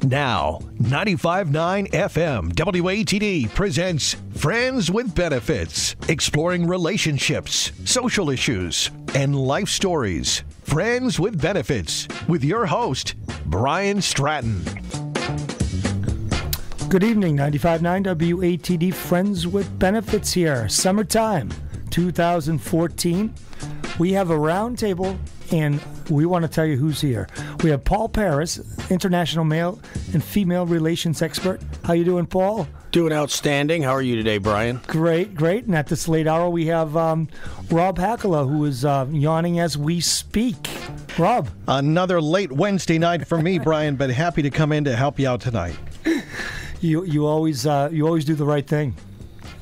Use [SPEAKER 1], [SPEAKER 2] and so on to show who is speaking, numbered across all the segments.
[SPEAKER 1] Now, 95.9 FM WATD presents Friends with Benefits, exploring relationships, social issues, and life stories. Friends with Benefits, with your host, Brian Stratton.
[SPEAKER 2] Good evening, 95.9 WATD, Friends with Benefits here. Summertime, 2014. We have a round table, and we want to tell you who's here. We have Paul Paris, international male and female relations expert. How you doing, Paul?
[SPEAKER 3] Doing outstanding. How are you today, Brian?
[SPEAKER 2] Great. And at this late hour, we have Rob Hakala, who is yawning as we speak. Rob.
[SPEAKER 4] Another late Wednesday night for me, Brian, but happy to come in to help you out tonight.
[SPEAKER 2] You always do the right thing.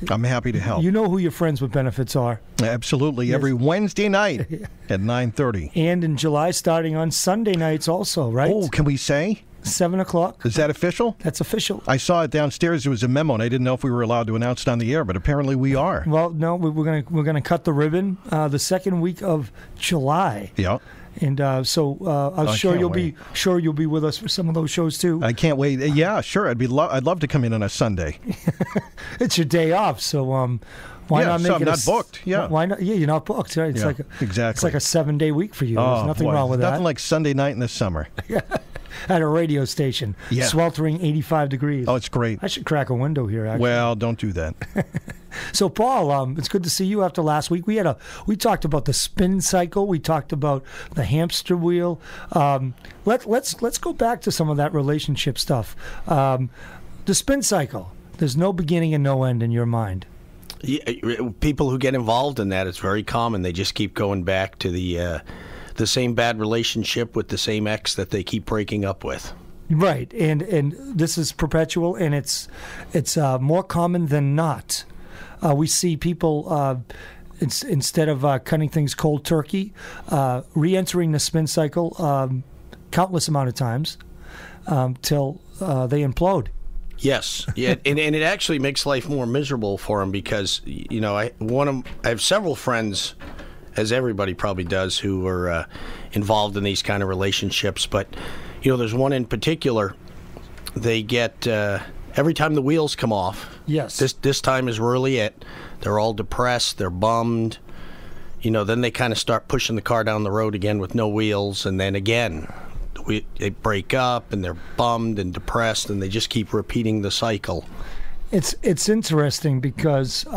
[SPEAKER 4] I'm happy to help.
[SPEAKER 2] You know who your Friends with Benefits are.
[SPEAKER 4] Absolutely. Yes. Every Wednesday night at 9:30.
[SPEAKER 2] And in July, starting on Sunday nights also, right?
[SPEAKER 4] Oh, can we say?
[SPEAKER 2] 7 o'clock.
[SPEAKER 4] Is that official?
[SPEAKER 2] That's official.
[SPEAKER 4] I saw it downstairs. There was a memo, and I didn't know if we were allowed to announce it on the air, but apparently we are.
[SPEAKER 2] Well, no, we're gonna cut the ribbon the second week of July.
[SPEAKER 4] Yeah.
[SPEAKER 2] And I'm sure you'll be with us for some of those shows too.
[SPEAKER 4] I can't wait. Yeah, sure. I'd love to come in on a Sunday.
[SPEAKER 2] It's your day off, so why not make
[SPEAKER 4] I'm not booked. Yeah.
[SPEAKER 2] Why not? Yeah, you're not booked. Right? It's
[SPEAKER 4] exactly.
[SPEAKER 2] It's like a 7-day week for you. There's nothing wrong with that.
[SPEAKER 4] Nothing like Sunday night in the summer.
[SPEAKER 2] At a radio station, sweltering 85 degrees.
[SPEAKER 4] Oh, it's great.
[SPEAKER 2] I should crack a window here, actually.
[SPEAKER 4] Well, don't do that.
[SPEAKER 2] So, Paul, it's good to see you after last week. We talked about the spin cycle. We talked about the hamster wheel. Let's go back to some of that relationship stuff. The spin cycle. There's no beginning and no end in your mind.
[SPEAKER 3] Yeah, people who get involved in that, it's very common. They just keep going back to the same bad relationship with the same ex that they keep breaking up with.
[SPEAKER 2] Right, and this is perpetual, and it's more common than not. We see people instead of cutting things cold turkey, re-entering the spin cycle countless amount of times till they implode.
[SPEAKER 3] Yes, yeah, and it actually makes life more miserable for them because I have several friends, as everybody probably does, who are involved in these kind of relationships. But there's one in particular. They get every time the wheels come off.
[SPEAKER 2] Yes.
[SPEAKER 3] This time is really it. They're all depressed. They're bummed. Then they kind of start pushing the car down the road again with no wheels, and then again they break up and they're bummed and depressed, and they just keep repeating the cycle.
[SPEAKER 2] It's interesting because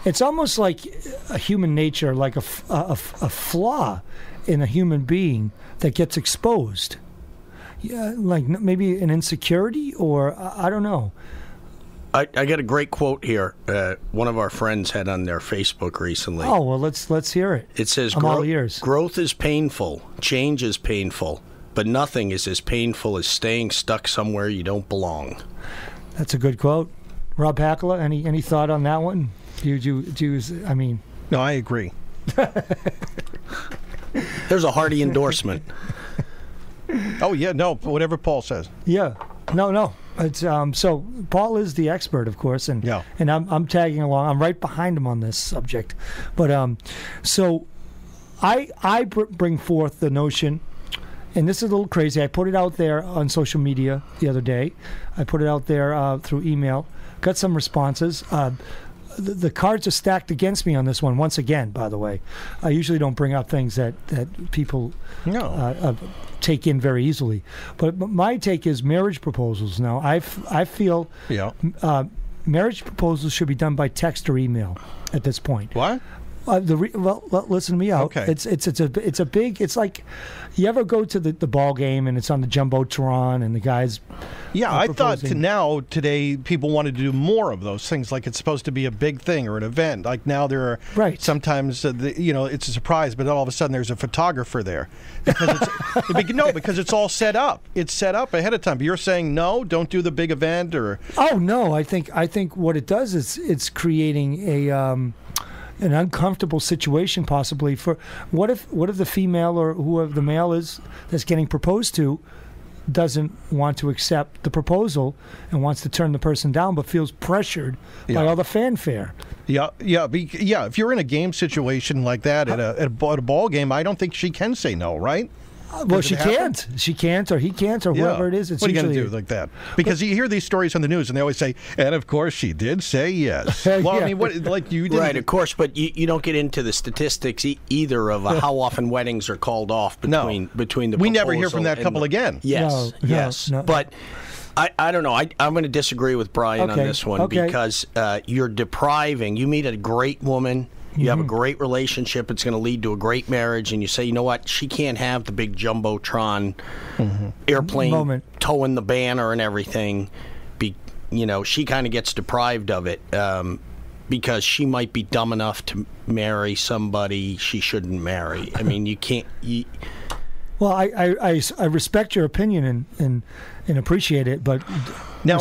[SPEAKER 2] it's almost like a human nature, like a flaw in a human being that gets exposed. Yeah, like maybe an insecurity, or I don't know.
[SPEAKER 3] I got a great quote here. One of our friends had on their Facebook recently.
[SPEAKER 2] Oh, well, let's hear it.
[SPEAKER 3] It says,
[SPEAKER 2] I'm all ears.
[SPEAKER 3] Growth is painful, change is painful, but nothing is as painful as staying stuck somewhere you don't belong. That's
[SPEAKER 2] a good quote. Rob Hakala, any thought on that one?
[SPEAKER 4] No, I agree.
[SPEAKER 3] There's a hearty endorsement.
[SPEAKER 4] Oh yeah, no, whatever Paul says.
[SPEAKER 2] Yeah, no. It's so Paul is the expert, of course, and I'm tagging along. I'm right behind him on this subject, but so I bring forth the notion, and this is a little crazy. I put it out there on social media the other day. I put it out there through email. Got some responses. The cards are stacked against me on this one once again, by the way. I usually don't bring up things that people take in very easily. But my take is marriage proposals now. I feel marriage proposals should be done by text or email at this point.
[SPEAKER 4] What?
[SPEAKER 2] Listen to me out.
[SPEAKER 4] Okay.
[SPEAKER 2] It's a big. It's like you ever go to the ball game and it's on the jumbotron and the guys.
[SPEAKER 4] Yeah, I thought today people wanted to do more of those things. Like it's supposed to be a big thing or an event. Like now there are sometimes it's a surprise, but all of a sudden there's a photographer there because it's all set up. It's set up ahead of time. But you're saying no, don't do the big event or.
[SPEAKER 2] Oh no, I think what it does is it's creating an uncomfortable situation possibly for what if the female or whoever the male is that's getting proposed to doesn't want to accept the proposal and wants to turn the person down but feels pressured by all the fanfare.
[SPEAKER 4] If you're in a game situation like that at a ball game, I don't think she can say no, right?
[SPEAKER 2] Well, she can't. She can't, or he can't, or whoever it is. It's
[SPEAKER 4] what are you going to do like that? Because you hear these stories on the news, and they always say, and of course she did say yes. Well, I mean, what, like you did.
[SPEAKER 3] Right, of course, but you don't get into the statistics either of how often weddings are called off between the proposal.
[SPEAKER 4] We never hear from that couple again.
[SPEAKER 3] Yes, yes. No. But I don't know. I'm going to disagree with Brian on this one because you're depriving. You meet a great woman. You have a great relationship. It's going to lead to a great marriage. And you say, you know what? She can't have the big Jumbotron airplane towing the banner and everything. She kind of gets deprived of it because she might be dumb enough to marry somebody she shouldn't marry. I mean, you can't...
[SPEAKER 2] Well, I respect your opinion and appreciate it, but now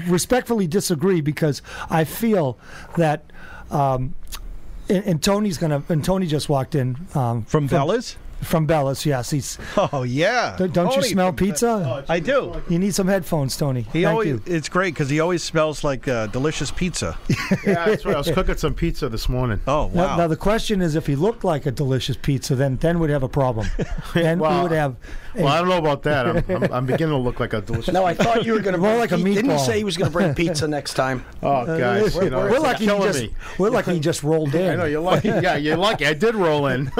[SPEAKER 2] respectfully disagree because I feel that... And Tony's and Tony just walked in
[SPEAKER 4] from Bella's.
[SPEAKER 2] From Bella's, yes. He's.
[SPEAKER 4] Oh yeah.
[SPEAKER 2] Don't
[SPEAKER 4] Tony,
[SPEAKER 2] you smell pizza?
[SPEAKER 4] I do.
[SPEAKER 2] You need some headphones, Tony.
[SPEAKER 4] It's great because he always smells like delicious pizza.
[SPEAKER 5] Yeah, that's right. I was cooking some pizza this morning.
[SPEAKER 4] Oh wow.
[SPEAKER 2] Now the question is, if he looked like a delicious pizza, then we'd have a problem. Then we would have.
[SPEAKER 5] Well, I don't know about that. I'm beginning to look like a delicious.
[SPEAKER 3] No, I thought you were going to
[SPEAKER 2] more like a meatball.
[SPEAKER 3] Didn't he say he was going to bring pizza next time?
[SPEAKER 5] Oh, guys,
[SPEAKER 2] we're lucky he just rolled in.
[SPEAKER 5] I know you're lucky. Yeah, you're lucky. I did roll in.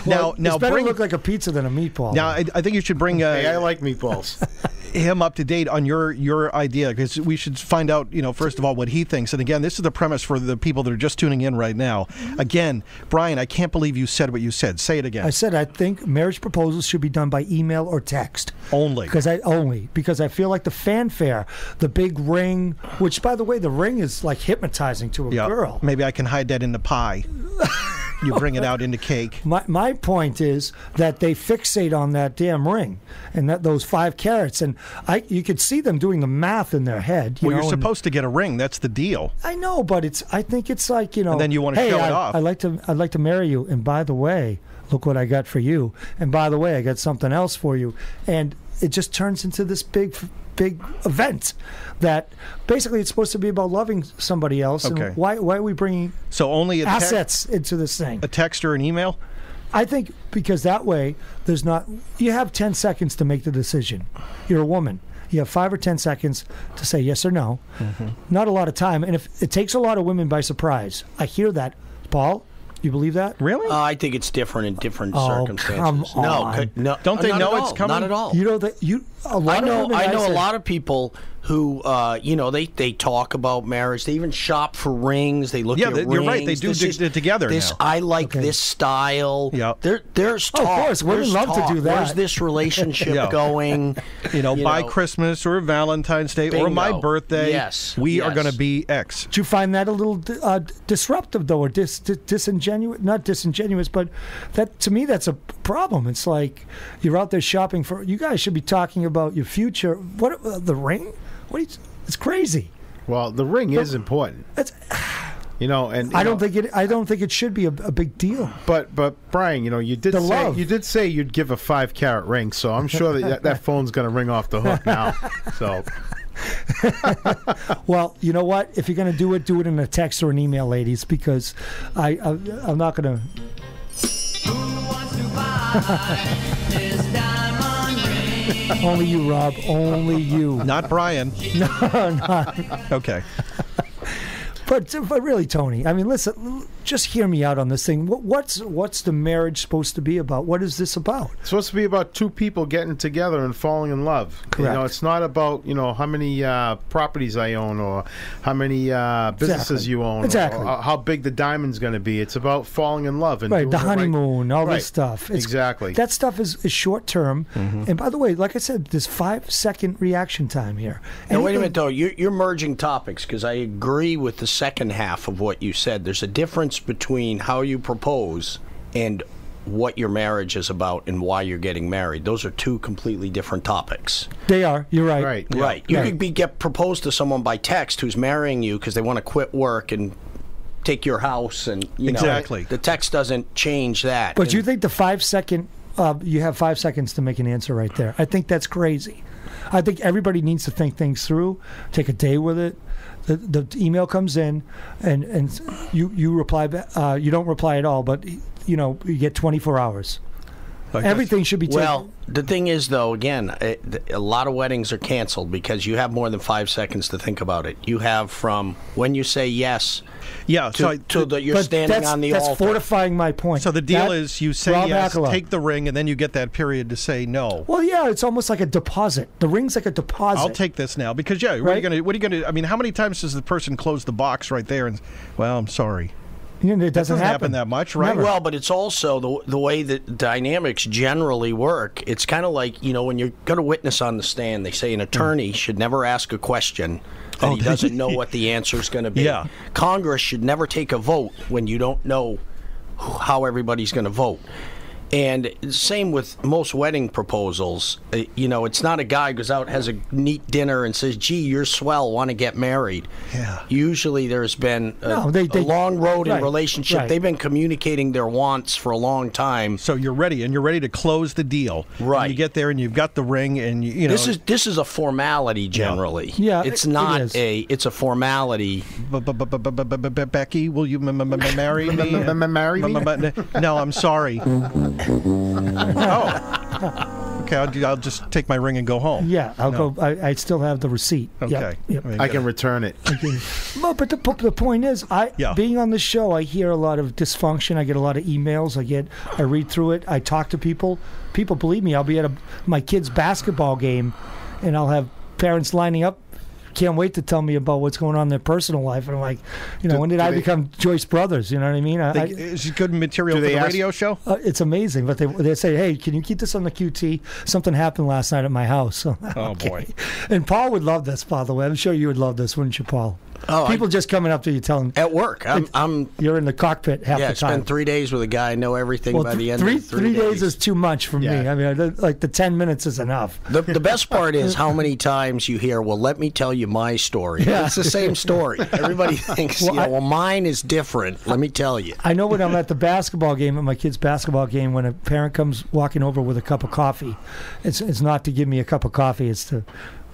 [SPEAKER 2] Now, it's better look like a pizza than a meatball.
[SPEAKER 4] Now, I think you should bring.
[SPEAKER 5] Hey, I like meatballs.
[SPEAKER 4] Him up to date on your idea because we should find out, first of all, what he thinks. And again, this is the premise for the people that are just tuning in right now. Again, Brian, I can't believe you said what you said. Say it again.
[SPEAKER 2] I said I think marriage proposals should be done by email or text
[SPEAKER 4] only.
[SPEAKER 2] Because I feel like the fanfare, the big ring, which by the way, the ring is like hypnotizing to a girl.
[SPEAKER 4] Maybe I can hide that in the pie. You bring it out into cake.
[SPEAKER 2] My point is that they fixate on that damn ring and those 5 carats, and you could see them doing the math in their head.
[SPEAKER 4] You're supposed to get a ring. That's the deal.
[SPEAKER 2] I know, but I think it's like
[SPEAKER 4] And then you want to show it off.
[SPEAKER 2] I'd like to marry you, and by the way, look what I got for you, and by the way, I got something else for you, and it just turns into this big event that basically it's supposed to be about loving somebody else.
[SPEAKER 4] Okay.
[SPEAKER 2] And why are we bringing
[SPEAKER 4] only
[SPEAKER 2] assets into this thing?
[SPEAKER 4] A text or an email?
[SPEAKER 2] I think because that way you have 10 seconds to make the decision. You're a woman. You have 5 or 10 seconds to say yes or no. Mm-hmm. Not a lot of time. And if it takes a lot of women by surprise, I hear that. Paul? You believe that?
[SPEAKER 4] Really?
[SPEAKER 3] I think it's different in different circumstances.
[SPEAKER 2] Come on.
[SPEAKER 3] No.
[SPEAKER 4] Don't they know it's coming?
[SPEAKER 3] Not at all.
[SPEAKER 2] You know that I know
[SPEAKER 3] a lot of people who they talk about marriage. They even shop for rings. They look at rings.
[SPEAKER 4] You're right. They do it together now.
[SPEAKER 3] I like this style.
[SPEAKER 4] Yeah.
[SPEAKER 3] There's talk.
[SPEAKER 2] Of course, women love to do that.
[SPEAKER 3] Where's this relationship going?
[SPEAKER 4] By Christmas or Valentine's Day or my birthday.
[SPEAKER 3] Yes.
[SPEAKER 4] We are going to be X.
[SPEAKER 2] Do you find that a little disruptive though, or disingenuous? Not disingenuous, but that to me that's a problem. It's like you're out there shopping for. You guys should be talking about your future. What the ring? It's crazy.
[SPEAKER 5] Well, the ring is important. And
[SPEAKER 2] I don't think it should be a big deal.
[SPEAKER 5] But Brian, you did say you'd give a 5-carat ring, so I'm sure that phone's going to ring off the hook now. So.
[SPEAKER 2] Well, you know what? If you're going to do it in a text or an email, ladies, because I'm not going to. Who wants to buy this diamond ring? Only you, Rob. Only you.
[SPEAKER 4] Not Brian.
[SPEAKER 2] No, not.
[SPEAKER 4] Okay.
[SPEAKER 2] But really, Tony, I mean, listen, just hear me out on this thing. What's the marriage supposed to be about? What is this about?
[SPEAKER 5] It's supposed to be about 2 people getting together and falling in love.
[SPEAKER 2] Correct.
[SPEAKER 5] It's not about, how many properties I own or how many businesses you own.
[SPEAKER 2] Exactly.
[SPEAKER 5] Or how big the diamond's going to be. It's about falling in love. And
[SPEAKER 2] the honeymoon, all this stuff.
[SPEAKER 5] Exactly.
[SPEAKER 2] That stuff is short term. Mm-hmm. And by the way, like I said, there's 5-second reaction time here.
[SPEAKER 3] Now, wait a minute, though. You're merging topics because I agree with the second half of what you said. There's a difference between how you propose and what your marriage is about and why you're getting married. Those are 2 completely different topics.
[SPEAKER 2] They are. You're right.
[SPEAKER 3] Right. You could get proposed to someone by text who's marrying you because they want to quit work and take your house, and
[SPEAKER 4] exactly.
[SPEAKER 3] The text doesn't change that.
[SPEAKER 2] But you think the 5-second, you have 5 seconds to make an answer right there. I think that's crazy. I think everybody needs to think things through, take a day with it. The email comes in, and you reply back. You don't reply at all, but you get 24 hours. Everything should be taken.
[SPEAKER 3] Well, the thing is, though, again, a lot of weddings are canceled because you have more than 5 seconds to think about it. You have from when you say yes to you're standing on the altar.
[SPEAKER 2] That's fortifying my point.
[SPEAKER 4] So the deal is you say yes, take the ring, and then you get that period to say no.
[SPEAKER 2] Well, yeah, it's almost like a deposit. The ring's like a deposit.
[SPEAKER 4] I'll take this now because, what are you going to, I mean, how many times does the person close the box right there and, well, I'm sorry.
[SPEAKER 2] It doesn't
[SPEAKER 4] happen that much, right?
[SPEAKER 2] Never.
[SPEAKER 3] Well, but it's also the way that dynamics generally work. It's kind of like, when you're going to witness on the stand, they say an attorney should never ask a question that he doesn't know what the answer is going to be. Yeah. Congress should never take a vote when you don't know how everybody's going to vote. And same with most wedding proposals. It's not a guy who goes out, has a neat dinner, and says, gee, you're swell, want to get married. Yeah. Usually there's been a long road in relationship. Right. They've been communicating their wants for a long time.
[SPEAKER 4] So you're ready, and you're ready to close the deal.
[SPEAKER 3] Right.
[SPEAKER 4] And you get there, and you've got the ring, and
[SPEAKER 3] This is a formality, generally. Yeah, it's not it's a formality.
[SPEAKER 4] Becky, will you marry me?
[SPEAKER 5] Marry me?
[SPEAKER 4] No, I'm sorry. Okay, I'll just take my ring and go home.
[SPEAKER 2] Yeah, I'll go. I still have the receipt.
[SPEAKER 4] Okay.
[SPEAKER 2] Yep.
[SPEAKER 5] I can return it.
[SPEAKER 2] Well, but the point is, being on the show, I hear a lot of dysfunction. I get a lot of emails. I read through it. I talk to people. People believe me. I'll be at my kid's basketball game, and I'll have parents lining up. Can't wait to tell me about what's going on in their personal life. And I'm like, when did I become Joyce Brothers? You know what I mean?
[SPEAKER 4] Is it good material for the radio show?
[SPEAKER 2] It's amazing. But they say, hey, can you keep this on the QT? Something happened last night at my house.
[SPEAKER 4] Boy.
[SPEAKER 2] And Paul would love this, by the way. I'm sure you would love this, wouldn't you, Paul? People just coming up to you telling
[SPEAKER 3] at work.
[SPEAKER 2] You're in the cockpit half the time.
[SPEAKER 3] Spend 3 days with a guy. I know everything by the end of 3 days.
[SPEAKER 2] 3 days is too much for me. I mean, like the 10 minutes is enough.
[SPEAKER 3] The best part is how many times you hear, well, let me tell you my story. Yeah. It's the same story. Everybody thinks, mine is different. Let me tell you.
[SPEAKER 2] I know when I'm at the basketball game, at my kid's basketball game, when a parent comes walking over with a cup of coffee, it's not to give me a cup of coffee. It's to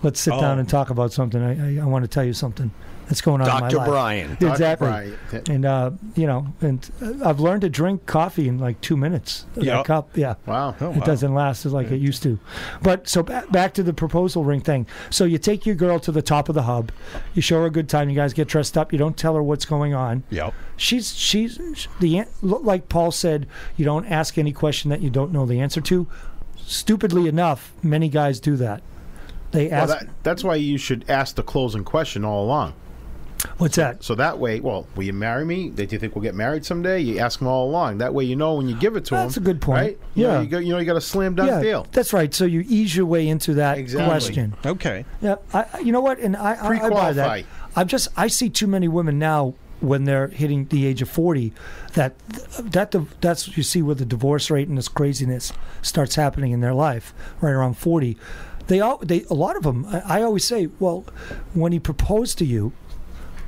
[SPEAKER 2] let's sit down and talk about something. I want to tell you something that's going on in my life.
[SPEAKER 3] Dr. Brian.
[SPEAKER 2] Exactly.
[SPEAKER 3] Dr.
[SPEAKER 2] Brian. And, and I've learned to drink coffee in like 2 minutes. A cup, yeah.
[SPEAKER 5] Wow.
[SPEAKER 2] It doesn't last like it used to. But so back to the proposal ring thing. So you take your girl to the top of the hub. You show her a good time. You guys get dressed up. You don't tell her what's going on.
[SPEAKER 4] Yep.
[SPEAKER 2] Like Paul said, you don't ask any question that you don't know the answer to. Stupidly enough, many guys do that. They ask.
[SPEAKER 5] That's why you should ask the closing question all along.
[SPEAKER 2] What's that?
[SPEAKER 5] So that way, will you marry me? Do you think we'll get married someday? You ask them all along. That way, when you give it to them.
[SPEAKER 2] That's a good point.
[SPEAKER 5] Right?
[SPEAKER 2] Yeah.
[SPEAKER 5] You got a slam dunk deal.
[SPEAKER 2] That's right. So you ease your way into that question.
[SPEAKER 4] Okay.
[SPEAKER 2] Yeah. You know what? And I buy that. I see too many women now when they're hitting the age of 40 that's you see where the divorce rate and this craziness starts happening in their life right around 40. A lot of them. I always say, well, when he proposed to you,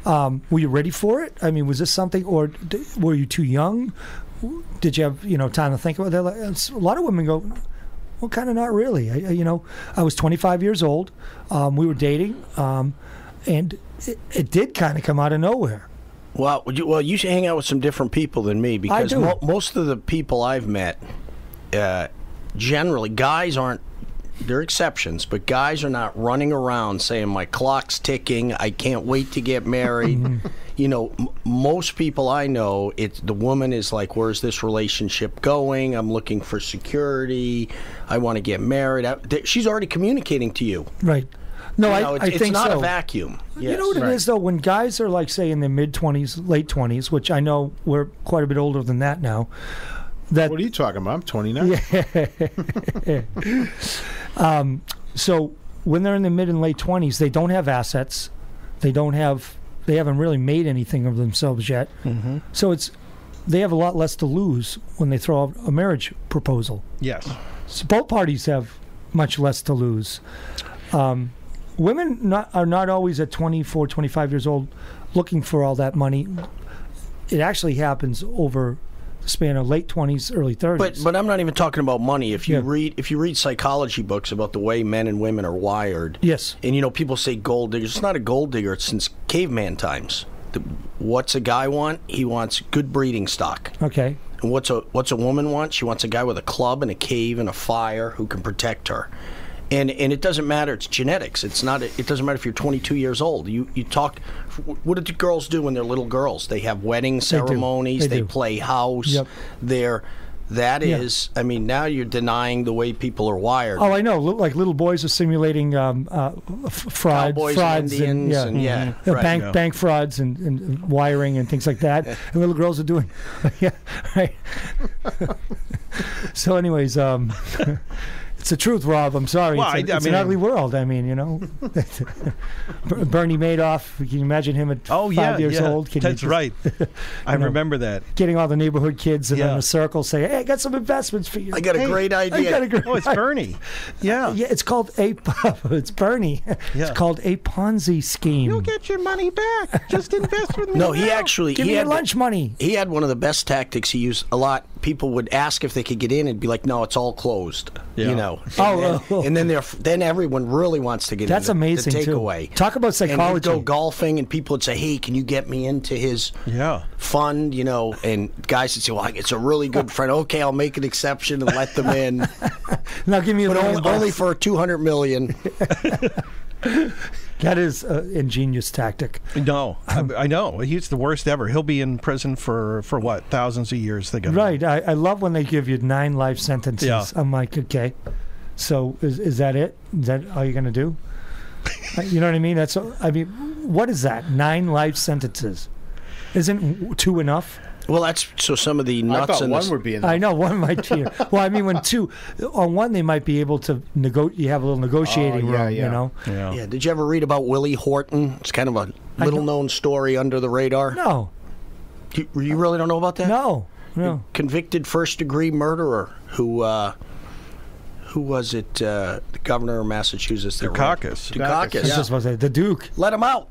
[SPEAKER 2] were you ready for it? I mean, was this something, or were you too young? Did you have time to think about it? A lot of women go, well, kind of not really. I was 25 years old. We were dating, and it did kind of come out of nowhere.
[SPEAKER 3] Well, you should hang out with some different people than me because most of the people I've met, generally, guys aren't. There are exceptions, but guys are not running around saying, my clock's ticking, I can't wait to get married. Most people I know, the woman is like, where's this relationship going? I'm looking for security. I want to get married. She's already communicating to you.
[SPEAKER 2] Right. No, I think
[SPEAKER 3] it's not
[SPEAKER 2] so.
[SPEAKER 3] A vacuum.
[SPEAKER 2] Yes. You know what it is, though? When guys are, like, say, in their mid-20s, late 20s, which I know we're quite a bit older than that now.
[SPEAKER 5] What are you talking about? I'm 29.
[SPEAKER 2] Yeah. So when they're in the mid and late 20s, they don't have assets. They haven't really made anything of themselves yet. Mm-hmm. So they have a lot less to lose when they throw out a marriage proposal.
[SPEAKER 4] Yes.
[SPEAKER 2] So both parties have much less to lose. Women are not always at 24, 25 years old looking for all that money. It actually happens over the span of late 20s, early 30s.
[SPEAKER 3] But I'm not even talking about money. If you read psychology books about the way men and women are wired,
[SPEAKER 2] yes,
[SPEAKER 3] and people say gold diggers. It's not a gold digger. It's since caveman times. What's a guy want? He wants good breeding stock.
[SPEAKER 2] Okay.
[SPEAKER 3] And what's a woman want? She wants a guy with a club and a cave and a fire who can protect her. And it doesn't matter. It's genetics. It doesn't matter if you're 22 years old. You talk. What do the girls do when they're little girls? They have wedding ceremonies. They play house. Yep. That is, I mean, now you're denying the way people are wired.
[SPEAKER 2] Oh, I know. Like little boys are simulating
[SPEAKER 3] frauds
[SPEAKER 2] and
[SPEAKER 3] Indians
[SPEAKER 2] bank frauds and wiring and things like that. And little girls are doing, right. So, anyways, it's the truth, Rob. I'm sorry.
[SPEAKER 4] Well,
[SPEAKER 2] it's an ugly world. I mean, Bernie Madoff. Can you imagine him at 5 years old?
[SPEAKER 4] That's right. I remember that.
[SPEAKER 2] Getting all the neighborhood kids in a circle saying, hey, I got some investments for you.
[SPEAKER 3] I got a great idea.
[SPEAKER 4] It's Bernie. Yeah.
[SPEAKER 2] Yeah, it's called it's Bernie. Yeah. It's called a Ponzi scheme.
[SPEAKER 4] You'll get your money back. Just invest with me.
[SPEAKER 3] No,
[SPEAKER 2] give me your lunch money.
[SPEAKER 3] He had one of the best tactics he used a lot. People would ask if they could get in and be like, no, it's all closed. Yeah. And then everyone really wants to get in.
[SPEAKER 2] That's amazing,
[SPEAKER 3] the takeaway.
[SPEAKER 2] Talk about psychology.
[SPEAKER 3] And he'd go golfing, and people would say, hey, can you get me into his fund? And guys would say, well, it's a really good friend. Okay, I'll make an exception and let them in.
[SPEAKER 2] Now give me
[SPEAKER 3] only for $200 million.
[SPEAKER 2] That is an ingenious tactic.
[SPEAKER 4] No, I know. He's the worst ever. He'll be in prison for what, thousands of years.
[SPEAKER 2] Right. I love when they give you 9 life sentences. Yeah. I'm like, okay, so is that it? Is that all you're going to do? You know what I mean? What is that? 9 life sentences. Isn't 2 enough?
[SPEAKER 3] Well, that's so some of the nuts.
[SPEAKER 5] I thought one would be enough.
[SPEAKER 2] I know one might be. Well, I mean, when 2 on 1, they might be able to you have a little negotiating room. You know.
[SPEAKER 3] Yeah. Did you ever read about Willie Horton? It's kind of a little-known story under the radar.
[SPEAKER 2] No.
[SPEAKER 3] You really don't know about that?
[SPEAKER 2] No.
[SPEAKER 3] A convicted first-degree murderer who was it? The governor of Massachusetts.
[SPEAKER 4] Dukakis.
[SPEAKER 3] Dukakis.
[SPEAKER 2] I was just about to say the Duke.
[SPEAKER 3] Let him out.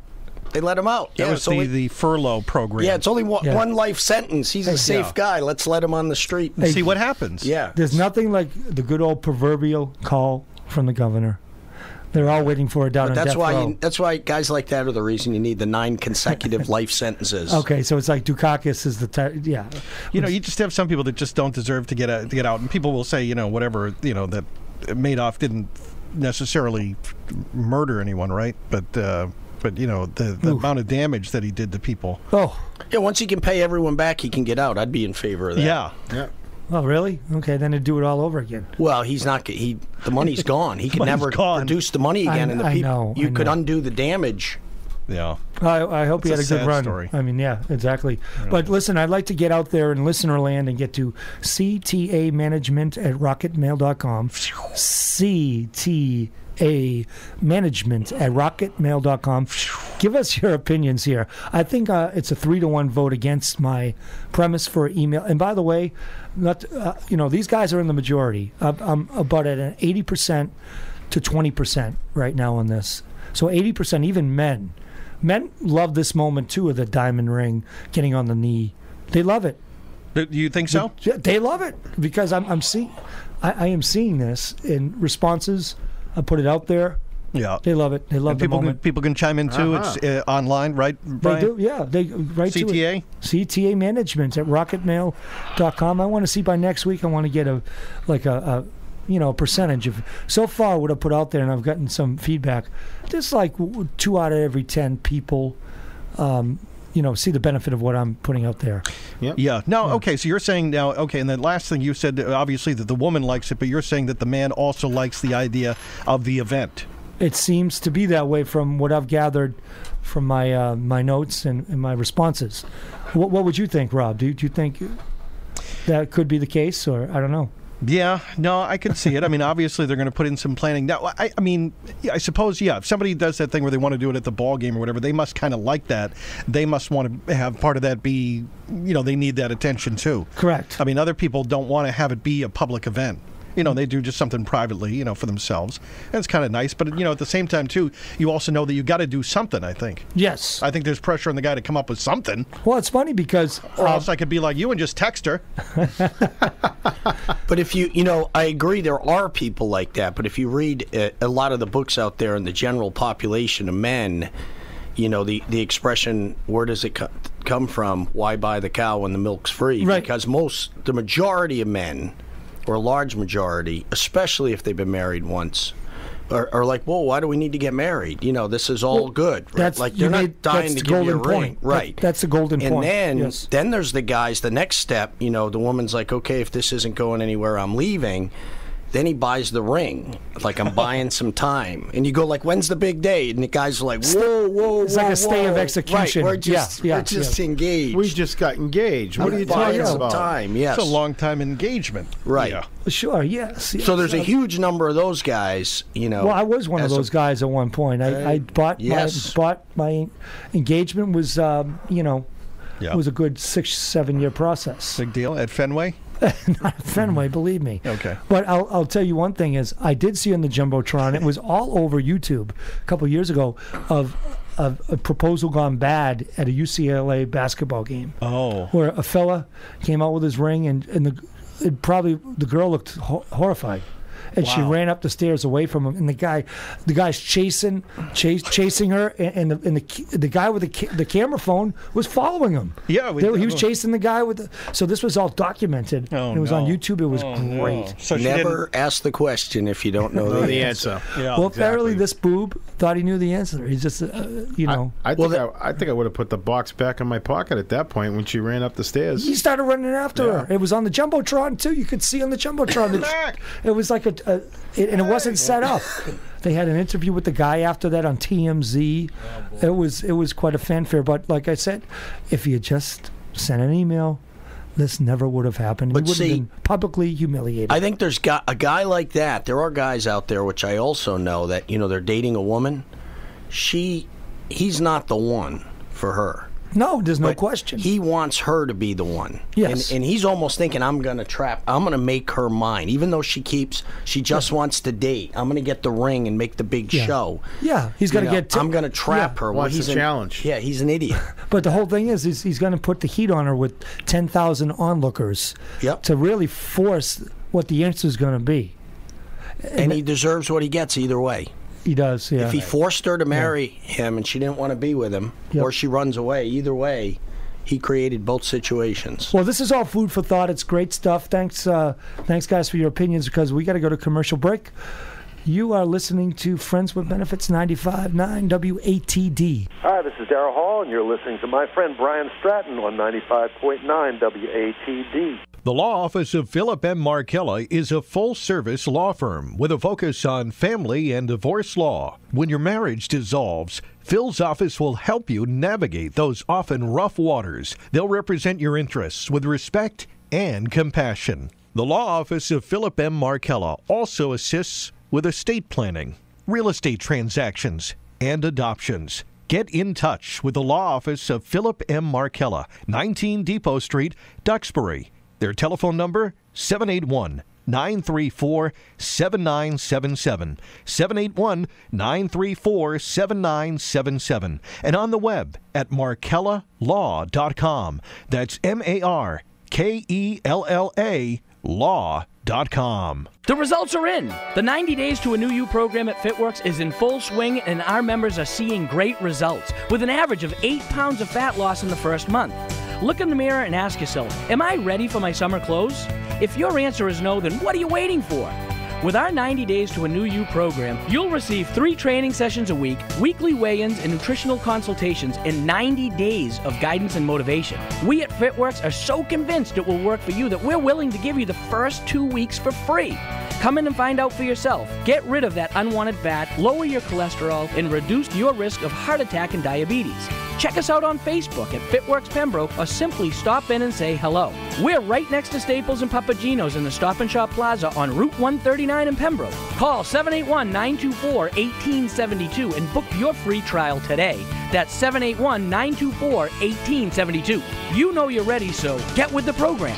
[SPEAKER 3] They let him out.
[SPEAKER 4] That was the furlough program.
[SPEAKER 3] Yeah, it's only one life sentence. He's a safe guy. Let's let him on the street
[SPEAKER 4] and see what happens.
[SPEAKER 3] Yeah.
[SPEAKER 2] There's nothing like the good old proverbial call from the governor. They're all waiting for it down on death row.
[SPEAKER 3] That's why guys like that are the reason you need the 9 consecutive life sentences.
[SPEAKER 2] Okay, so it's like Dukakis is the
[SPEAKER 4] you just have some people that just don't deserve to get out, and people will say whatever that Madoff didn't necessarily murder anyone, right? But the amount of damage that he did to people.
[SPEAKER 2] Oh.
[SPEAKER 3] Yeah, once he can pay everyone back, he can get out. I'd be in favor of that.
[SPEAKER 4] Yeah.
[SPEAKER 2] Oh, really? Okay, then he'd do it all over again.
[SPEAKER 3] Well, he's not. The money's gone. He can never produce the money again, and the people. You could undo the damage.
[SPEAKER 4] Yeah.
[SPEAKER 2] I hope he had a good run.
[SPEAKER 4] Story.
[SPEAKER 2] I mean, yeah, exactly. But listen, I'd like to get out there in listener land and get to CTA Management at rocketmail.com. CTA Management at rocketmail.com. Give us your opinions here. I think it's a 3-1 vote against my premise for email. And by the way, these guys are in the majority. I'm about at an 80% to 20% right now on this. So 80%, even men. Men love this moment, too, of the diamond ring, getting on the knee. They love it.
[SPEAKER 4] Do you think so?
[SPEAKER 2] They love it because I am seeing this in responses. I put it out there.
[SPEAKER 4] Yeah,
[SPEAKER 2] they love it. They love the moment.
[SPEAKER 4] People can chime in too. It's online, right, Brian?
[SPEAKER 2] They do. Yeah, they write
[SPEAKER 4] CTA?
[SPEAKER 2] to it. CTA Management at rocketmail.com. I want to see by next week. I want to get a percentage of. So far, what I put out there, and I've gotten some feedback. Just like 2 out of every 10 people, see the benefit of what I'm putting out there.
[SPEAKER 4] Yep. Yeah. No. Okay. So you're saying now. Okay. And the last thing you said, obviously, that the woman likes it, but you're saying that the man also likes the idea of the event.
[SPEAKER 2] It seems to be that way from what I've gathered from my my notes and my responses. What would you think, Rob? Do you think that could be the case, or I don't know?
[SPEAKER 4] Yeah, no, I can see it. I mean, obviously, they're going to put in some planning. Now, I suppose, if somebody does that thing where they want to do it at the ball game or whatever, they must kind of like that. They must want to have part of that be, they need that attention too.
[SPEAKER 2] Correct.
[SPEAKER 4] I mean, other people don't want to have it be a public event. They do just something privately, for themselves. And it's kind of nice. But, at the same time, too, you also know that you got to do something, I think.
[SPEAKER 2] Yes.
[SPEAKER 4] I think there's pressure on the guy to come up with something.
[SPEAKER 2] Well, it's funny because...
[SPEAKER 4] Or else I could be like you and just text her.
[SPEAKER 3] But if I agree there are people like that. But if you read a lot of the books out there in the general population of men, the expression, where does it come from? Why buy the cow when the milk's free?
[SPEAKER 2] Right.
[SPEAKER 3] Because the majority of men, or a large majority, especially if they've been married once, are like, whoa, why do we need to get married? This is all good. Right? Like, they're not dying to give you a ring. Right.
[SPEAKER 2] That's the golden point.
[SPEAKER 3] And then there's the guys, the next step, the woman's like, okay, if this isn't going anywhere, I'm leaving. Then he buys the ring, like, I'm buying some time. And you go, like, when's the big day? And the guy's like, whoa.
[SPEAKER 2] It's like a stay of execution.
[SPEAKER 3] Right, we're just engaged.
[SPEAKER 5] We just got engaged. What are you talking about?
[SPEAKER 3] Time, yes.
[SPEAKER 4] It's a long-time engagement.
[SPEAKER 3] Right.
[SPEAKER 4] Yeah.
[SPEAKER 2] Sure, yes.
[SPEAKER 3] So there's a huge number of those guys,
[SPEAKER 2] Well, I was one of those guys at one point. I bought my engagement was, it was a good 6-7 year process.
[SPEAKER 4] Big deal at Fenway?
[SPEAKER 2] Not Fenway, believe me.
[SPEAKER 4] Okay.
[SPEAKER 2] But I'll tell you one thing is, I did see on the Jumbotron, it was all over YouTube a couple of years ago, of a proposal gone bad at a UCLA basketball game.
[SPEAKER 4] Oh.
[SPEAKER 2] Where a fella came out with his ring, and the girl looked horrified. And she ran up the stairs away from him, and the guy's chasing her, and the guy with the camera phone was following him.
[SPEAKER 4] Yeah,
[SPEAKER 2] he was chasing the guy with so this was all documented. It was on YouTube. It was great.
[SPEAKER 4] No. So
[SPEAKER 3] never ask the question if you don't know the answer.
[SPEAKER 2] Yeah, well, apparently this boob thought he knew the answer. He's just,
[SPEAKER 5] I think I would have put the box back in my pocket at that point when she ran up the stairs.
[SPEAKER 2] He started running after her. It was on the Jumbotron too. You could see on the Jumbotron. It was like and it wasn't set up. They had an interview with the guy after that on TMZ. It was quite a fanfare. But like I said, if he had just sent an email, this never would have happened. He would have been publicly humiliated.
[SPEAKER 3] I think there's a guy like that. There are guys out there, which I also know, that they're dating a woman. He's not the one for her.
[SPEAKER 2] No, there's no question.
[SPEAKER 3] He wants her to be the one.
[SPEAKER 2] Yes.
[SPEAKER 3] And he's almost thinking, I'm going to make her mine. Even though she just wants to date. I'm going to get the ring and make the big show.
[SPEAKER 2] Yeah, he's going to get...
[SPEAKER 3] I'm going to trap her.
[SPEAKER 5] Well, he's a challenge.
[SPEAKER 3] Yeah, he's an idiot.
[SPEAKER 2] But the whole thing is he's going to put the heat on her with 10,000 onlookers to really force what the answer is going to be.
[SPEAKER 3] And he deserves what he gets either way.
[SPEAKER 2] He does, yeah.
[SPEAKER 3] If he forced her to marry him and she didn't want to be with him, or she runs away, either way, he created both situations.
[SPEAKER 2] Well, this is all food for thought. It's great stuff. Thanks, guys, for your opinions, because we got to go to commercial break. You are listening to Friends with Benefits 95.9 WATD.
[SPEAKER 6] Hi, this is Darryl Hall, and you're listening to my friend Brian Stratton on 95.9 WATD.
[SPEAKER 1] The law office of Philip M. Markella is a full-service law firm with a focus on family and divorce law. When your marriage dissolves, Phil's office will help you navigate those often rough waters. They'll represent your interests with respect and compassion. The law office of Philip M. Markella also assists with estate planning, real estate transactions, and adoptions. Get in touch with the law office of Philip M. Markella, 19 Depot Street, Duxbury. Their telephone number, 781-934-7977, 781-934-7977, and on the web at markellalaw.com. That's MARKELLA law.com.
[SPEAKER 7] The results are in. The 90 Days to a New You program at FitWorks is in full swing, and our members are seeing great results, with an average of 8 pounds of fat loss in the first month. Look in the mirror and ask yourself, am I ready for my summer clothes? If your answer is no, then what are you waiting for? With our 90 Days to a New You program, you'll receive 3 training sessions a week, weekly weigh-ins, and nutritional consultations, and 90 days of guidance and motivation. We at FitWorks are so convinced it will work for you that we're willing to give you the first 2 weeks for free. Come in and find out for yourself. Get rid of that unwanted fat, lower your cholesterol, and reduce your risk of heart attack and diabetes. Check us out on Facebook at FitWorks Pembroke, or simply stop in and say hello. We're right next to Staples and Papagino's in the Stop and Shop Plaza on Route 139 in Pembroke. Call 781-924-1872 and book your free trial today. That's 781-924-1872. You know you're ready, so get with the program.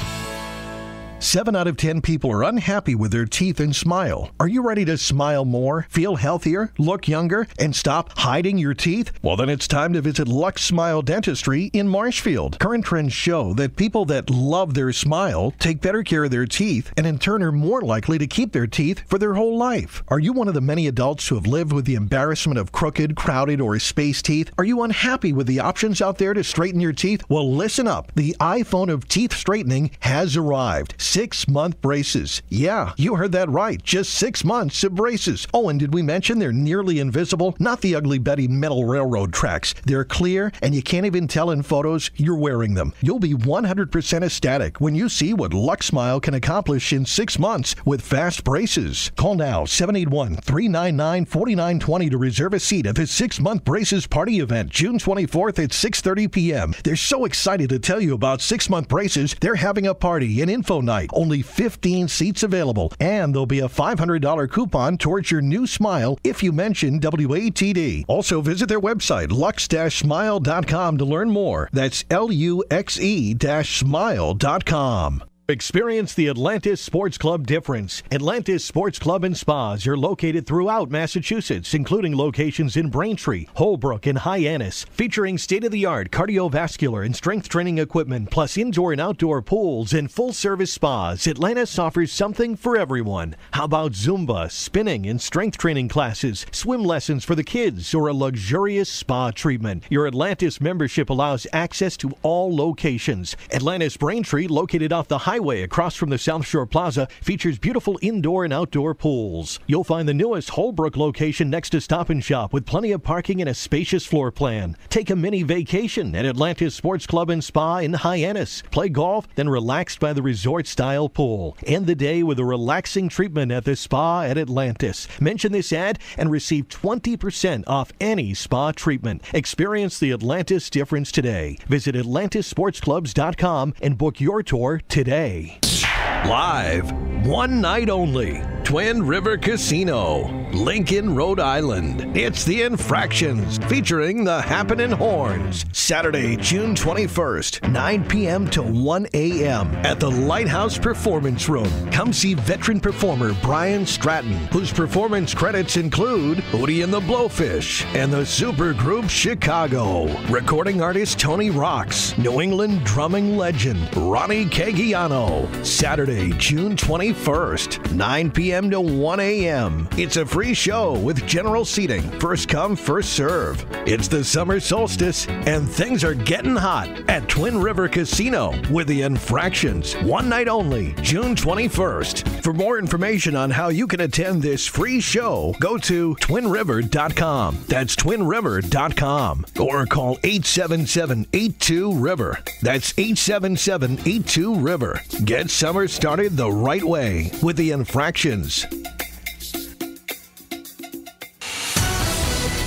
[SPEAKER 1] 7 out of 10 people are unhappy with their teeth and smile. Are you ready to smile more, feel healthier, look younger, and stop hiding your teeth? Well, then it's time to visit Lux Smile Dentistry in Marshfield. Current trends show that people that love their smile take better care of their teeth and in turn are more likely to keep their teeth for their whole life. Are you one of the many adults who have lived with the embarrassment of crooked, crowded, or spaced teeth? Are you unhappy with the options out there to straighten your teeth? Well, listen up. The iPhone of teeth straightening has arrived. 6-month braces. Yeah, you heard that right. Just 6 months of braces. Oh, and did we mention they're nearly invisible? Not the Ugly Betty metal railroad tracks. They're clear, and you can't even tell in photos you're wearing them. You'll be 100% ecstatic when you see what Lux Smile can accomplish in 6 months with fast braces. Call now, 781-399-4920 to reserve a seat at the 6-month braces party event, June 24th at 6:30 p.m. They're so excited to tell you about 6-month braces, they're having a party and info night. Only 15 seats available, and there'll be a $500 coupon towards your new smile if you mention WATD. Also, visit their website, lux-smile.com, to learn more. That's LUXE-smile.com. Experience the Atlantis Sports Club difference. Atlantis Sports Club and Spas are located throughout Massachusetts, including locations in Braintree, Holbrook, and Hyannis, featuring state-of-the-art cardiovascular and strength training equipment, plus indoor and outdoor pools and full-service spas. Atlantis offers something for everyone. How about Zumba, spinning, and strength training classes, swim lessons for the kids, or a luxurious spa treatment? Your Atlantis membership allows access to all locations. Atlantis Braintree, located off the highway across from the South Shore Plaza, features beautiful indoor and outdoor pools. You'll find the newest Holbrook location next to Stop and Shop with plenty of parking and a spacious floor plan. Take a mini vacation at Atlantis Sports Club and Spa in Hyannis. Play golf, then relax by the resort-style pool. End the day with a relaxing treatment at the spa at Atlantis. Mention this ad and receive 20% off any spa treatment. Experience the Atlantis difference today. Visit AtlantisSportsClubs.com and book your tour today. Live, one night only, Twin River Casino, Lincoln, Rhode Island. It's The Infractions, featuring the Happening Horns. Saturday, June 21st, 9 p.m. to 1 a.m. at the Lighthouse Performance Room. Come see veteran performer Brian Stratton, whose performance credits include Hootie and the Blowfish and the supergroup Chicago. Recording artist Tony Rocks, New England drumming legend Ronnie Cagiano. Saturday, June 21st, 9 p.m. to 1 a.m. It's a free show with general seating. First come, first serve. It's the summer solstice, and things are getting hot at Twin River Casino with The Infractions. One night only, June 21st. For more information on how you can attend this free show, go to twinriver.com. That's twinriver.com. Or call 877-82-RIVER. That's 877-82-RIVER. Get summer started the right way with The Infractions.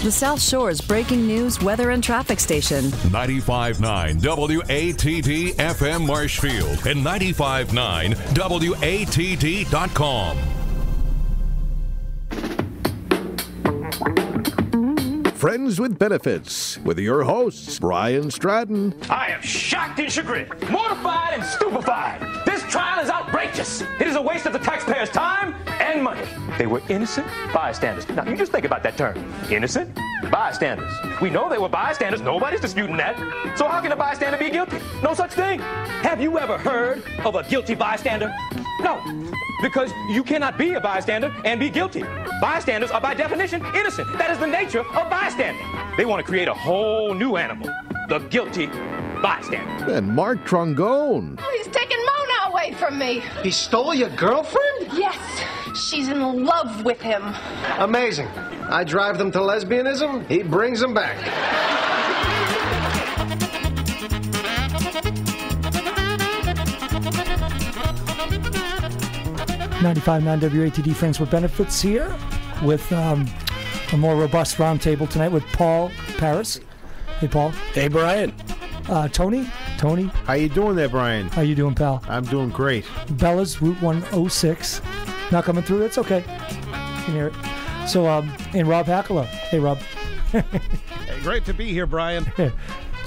[SPEAKER 8] The South Shore's breaking news, weather, and traffic station.
[SPEAKER 9] 95.9 WATD FM Marshfield and 95.9 WATD.com.
[SPEAKER 1] Friends with Benefits, with your hosts, Brian Stratton.
[SPEAKER 10] I am shocked and chagrined, mortified and stupefied. This trial is outrageous. It is a waste of the taxpayers' time and money. They were innocent bystanders. Now, you just think about that term. Innocent bystanders. We know they were bystanders. Nobody's disputing that. So how can a bystander be guilty? No such thing. Have you ever heard of a guilty bystander? No, because you cannot be a bystander and be guilty. Bystanders are by definition innocent. That is the nature of bystanding. They want to create a whole new animal, the guilty bystander.
[SPEAKER 1] And Mark Trongone.
[SPEAKER 11] Oh, he's taking Mona away from me.
[SPEAKER 12] He stole your girlfriend?
[SPEAKER 11] Yes, she's in love with him.
[SPEAKER 12] Amazing. I drive them to lesbianism, he brings them back.
[SPEAKER 2] 95.9 WATD Friends with Benefits here with a more robust roundtable tonight with Paul Paris. Hey, Paul.
[SPEAKER 3] Hey, Brian.
[SPEAKER 2] Tony.
[SPEAKER 5] How you doing there, Brian?
[SPEAKER 2] How you doing, pal?
[SPEAKER 5] I'm doing great.
[SPEAKER 2] Bella's Route 106. Not coming through? That's okay. You can hear it. So, and Rob Hackala. Hey, Rob.
[SPEAKER 4] Hey, great to be here, Brian.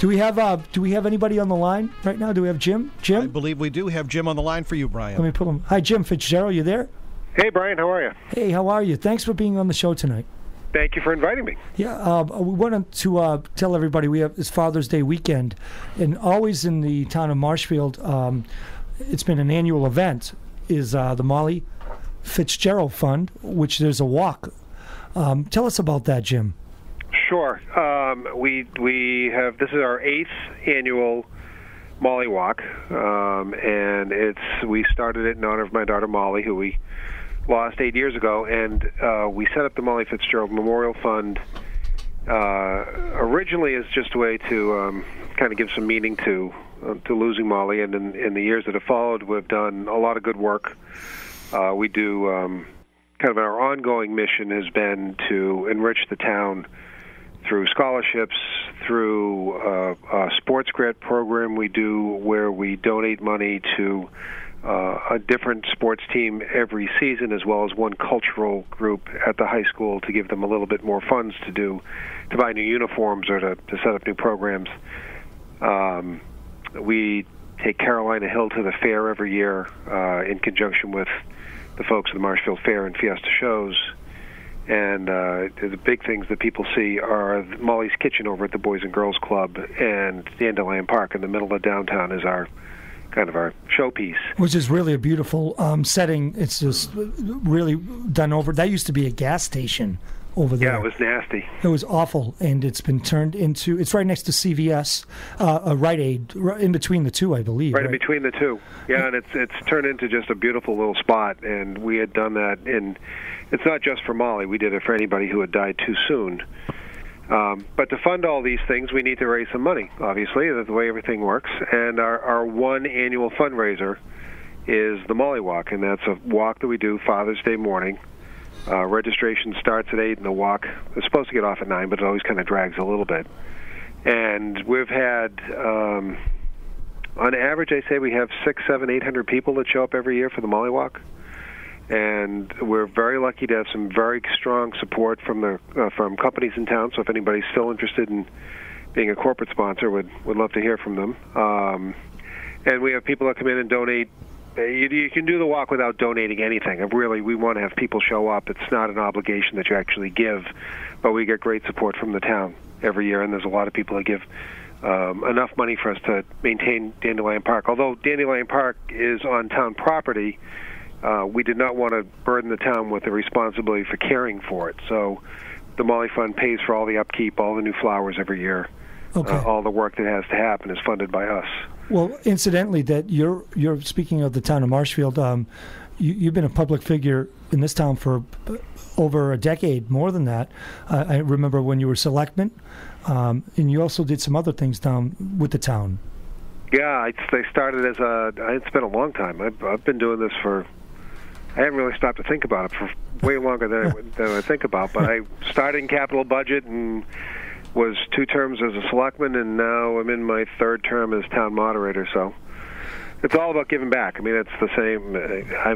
[SPEAKER 2] Do Do we have anybody on the line right now? Do we have Jim? Jim?
[SPEAKER 4] I believe we do have Jim on the line for you, Brian.
[SPEAKER 2] Let me put him. Hi, Jim Fitzgerald. You there?
[SPEAKER 13] Hey, Brian. How are you?
[SPEAKER 2] Hey, how are you? Thanks for being on the show tonight.
[SPEAKER 13] Thank you for inviting me.
[SPEAKER 2] Yeah, we wanted to tell everybody we have this Father's Day weekend, and always in the town of Marshfield, it's been an annual event, is the Molly Fitzgerald Fund, which there's a walk. Tell us about that, Jim.
[SPEAKER 13] Sure. We have, this is our 8th annual Molly Walk, and we started it in honor of my daughter Molly, who we lost 8 years ago, and we set up the Molly Fitzgerald Memorial Fund originally as just a way to kind of give some meaning to losing Molly, and in the years that have followed, we've done a lot of good work. We do kind of our ongoing mission has been to enrich the town through scholarships, through a sports grant program we do where we donate money to a different sports team every season, as well as one cultural group at the high school to give them a little bit more funds to buy new uniforms or to set up new programs. We take Carolina Hill to the fair every year in conjunction with the folks at the Marshfield Fair and Fiesta Shows. And the big things that people see are Molly's Kitchen over at the Boys and Girls Club, and Dandelion Park in the middle of downtown is our kind of our showpiece.
[SPEAKER 2] Which is really a beautiful setting. It's just really done over. That used to be a gas station over there.
[SPEAKER 13] Yeah, it was nasty.
[SPEAKER 2] It was awful, and it's been turned into, it's right next to CVS, a Rite Aid, in between the two, I believe.
[SPEAKER 13] Right in between the two. Yeah, and it's turned into just a beautiful little spot, and we had done that it's not just for Molly. We did it for anybody who had died too soon. But to fund all these things, we need to raise some money, obviously. That's the way everything works. And our one annual fundraiser is the Molly Walk, and that's a walk that we do Father's Day morning. Registration starts at 8, and the walk is supposed to get off at 9, but it always kind of drags a little bit. And we've had, on average, I say we have 600, 700, 800 people that show up every year for the Molly Walk. And we're very lucky to have some very strong support from companies in town. So if anybody's still interested in being a corporate sponsor, would love to hear from them. And we have people that come in and donate. You can do the walk without donating anything. Really, we want to have people show up. It's not an obligation that you actually give, but we get great support from the town every year, and there's a lot of people that give enough money for us to maintain Dandelion Park. Although Dandelion Park is on town property, we did not want to burden the town with the responsibility for caring for it. So the Molly Fund pays for all the upkeep, all the new flowers every year. Okay. All the work that has to happen is funded by us.
[SPEAKER 2] Well, incidentally, that you're speaking of the town of Marshfield. You've been a public figure in this town for over a decade, more than that. I remember when you were selectman, and you also did some other things down with the town.
[SPEAKER 13] Yeah, I started as it's been a long time. I've been doing this for. I haven't really stopped to think about it for way longer than I think about. But I started in capital budget and was 2 terms as a selectman, and now I'm in my 3rd term as town moderator. So it's all about giving back. I mean, it's the same.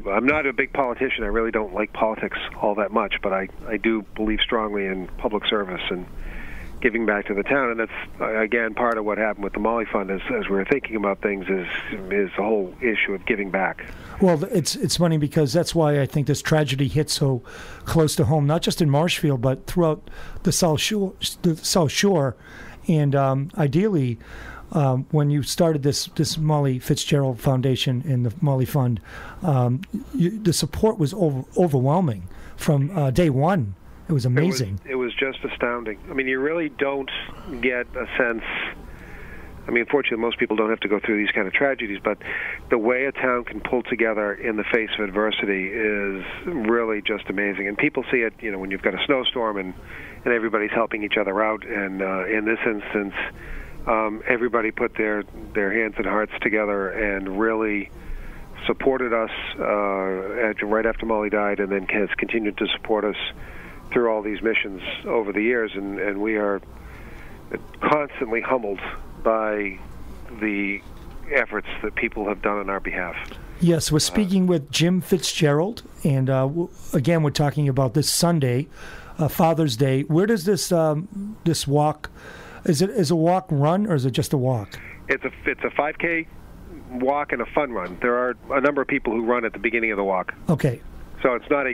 [SPEAKER 13] I'm not a big politician. I really don't like politics all that much, but I do believe strongly in public service and giving back to the town. And that's, again, part of what happened with the Molly Fund as we were thinking about things is the whole issue of giving back.
[SPEAKER 2] Well, it's funny because that's why I think this tragedy hit so close to home, not just in Marshfield, but throughout the South Shore. And ideally, when you started this Molly Fitzgerald Foundation and the Molly Fund, the support was overwhelming from day one. It was amazing.
[SPEAKER 13] It was just astounding. I mean, you really don't get a sense. I mean, fortunately, most people don't have to go through these kind of tragedies, but the way a town can pull together in the face of adversity is really just amazing. And people see it, when you've got a snowstorm and everybody's helping each other out. And in this instance, everybody put their hands and hearts together and really supported us right after Molly died, and then has continued to support us through all these missions over the years, and we are constantly humbled by the efforts that people have done on our behalf.
[SPEAKER 2] Yes, we're speaking with Jim Fitzgerald, and again, we're talking about this Sunday, Father's Day. Where does this walk is it a walk run or is it just a walk?
[SPEAKER 13] It's a 5K walk and a fun run. There are a number of people who run at the beginning of the walk.
[SPEAKER 2] Okay.
[SPEAKER 13] So it's not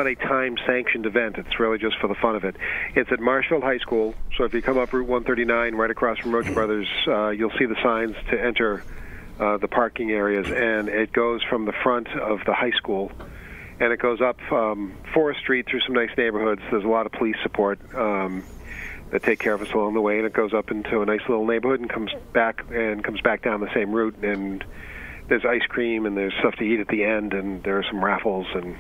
[SPEAKER 13] a time-sanctioned event. It's really just for the fun of it. It's at Marshfield High School. So if you come up Route 139, right across from Roach Brothers, you'll see the signs to enter the parking areas, and it goes from the front of the high school, and it goes up Forest Street through some nice neighborhoods. There's a lot of police support that take care of us along the way, and it goes up into a nice little neighborhood and comes back down the same route. And there's ice cream and there's stuff to eat at the end, and there are some raffles and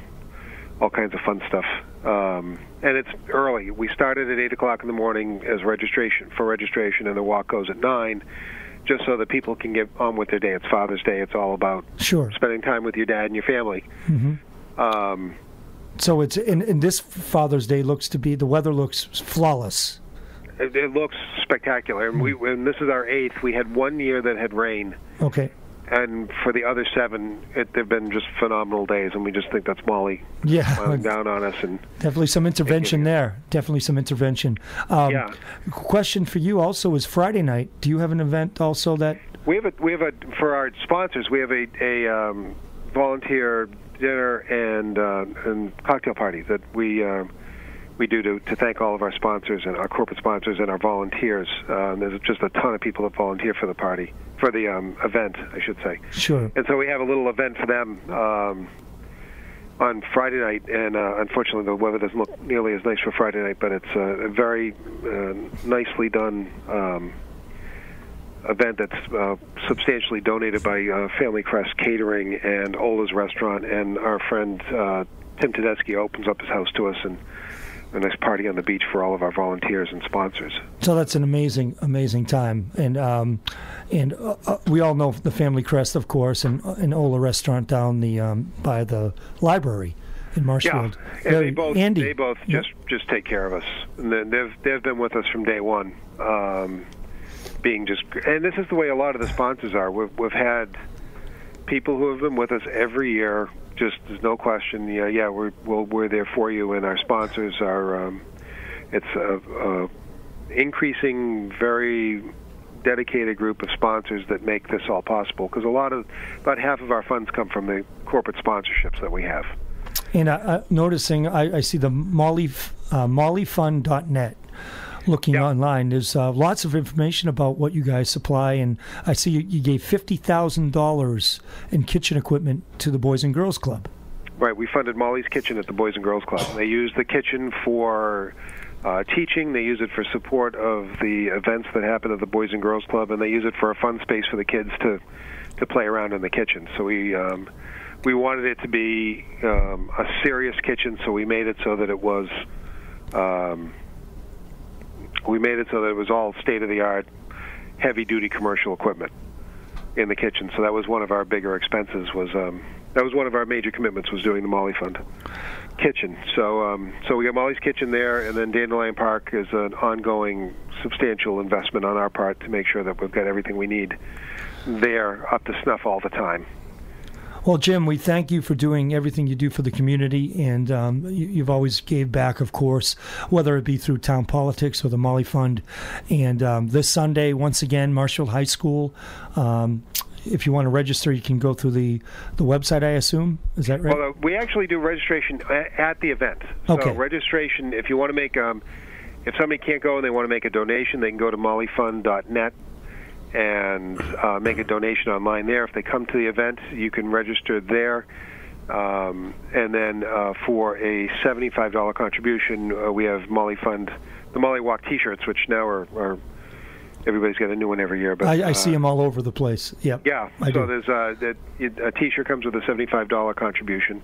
[SPEAKER 13] all kinds of fun stuff. And it's early. We started at 8 o'clock in the morning as registration, and the walk goes at 9, just so that people can get on with their day. It's Father's Day. It's all about spending time with your dad and your family.
[SPEAKER 2] Mm-hmm. So it's in this Father's Day the weather looks flawless.
[SPEAKER 13] It looks spectacular. And this is our 8th. We had 1 year that had rain.
[SPEAKER 2] Okay.
[SPEAKER 13] And for the other 7, they've been just phenomenal days, and we just think that's Molly smiling down on us. And
[SPEAKER 2] definitely some intervention there. Definitely some intervention. Question for you also is Friday night. Do you have an event also that
[SPEAKER 13] we have a for our sponsors? We have a volunteer dinner and cocktail party that we do to thank all of our sponsors and our corporate sponsors and our volunteers. There's just a ton of people that volunteer for the party. For the event, I should say.
[SPEAKER 2] Sure.
[SPEAKER 13] And so we have a little event for them on Friday night, and unfortunately the weather doesn't look nearly as nice for Friday night, but it's a very nicely done event that's substantially donated by Family Crest Catering and Ola's Restaurant, and our friend Tim Tedeschi opens up his house to us, and a nice party on the beach for all of our volunteers and sponsors.
[SPEAKER 2] So that's an amazing time, and we all know the Family Crest, of course, and Ola Restaurant down the by the library in Marshfield.
[SPEAKER 13] Yeah, and they both just take care of us. And they've been with us from day one, being just. And this is the way a lot of the sponsors are. We've had people who have been with us every year. Just there's no question. We're there for you, and our sponsors are. It's a increasing, very dedicated group of sponsors that make this all possible. Because about half of our funds come from the corporate sponsorships that we have.
[SPEAKER 2] And noticing, I see the mollyfund.net. Looking online, there's lots of information about what you guys supply, and I see you gave $50,000 in kitchen equipment to the Boys and Girls Club.
[SPEAKER 13] Right, we funded Molly's Kitchen at the Boys and Girls Club. They use the kitchen for teaching, they use it for support of the events that happen at the Boys and Girls Club, and they use it for a fun space for the kids to play around in the kitchen. So we wanted it to be a serious kitchen, so we made it so that it was... We made it so that it was all state-of-the-art, heavy-duty commercial equipment in the kitchen. So that was one of our bigger expenses. That was one of our major commitments, was doing the Molly Fund kitchen. So we got Molly's Kitchen there, and then Dandelion Park is an ongoing, substantial investment on our part to make sure that we've got everything we need there up to snuff all the time.
[SPEAKER 2] Well, Jim, we thank you for doing everything you do for the community, and you've always gave back, of course, whether it be through town politics or the Molly Fund. And this Sunday, once again, Marshfield High School. If you want to register, you can go through the website, I assume. Is that right?
[SPEAKER 13] Well, we actually do registration at the event. So registration, if you want to make, if somebody can't go and they want to make a donation, they can go to mollyfund.net. and make a donation online there. If they come to the event, you can register there. And then for a $75 contribution, we have Molly Fund, the Molly Walk T-shirts, which now are everybody's got a new one every year. But
[SPEAKER 2] I see them all over the place. Yep.
[SPEAKER 13] Yeah. So there's a T-shirt comes with a $75 contribution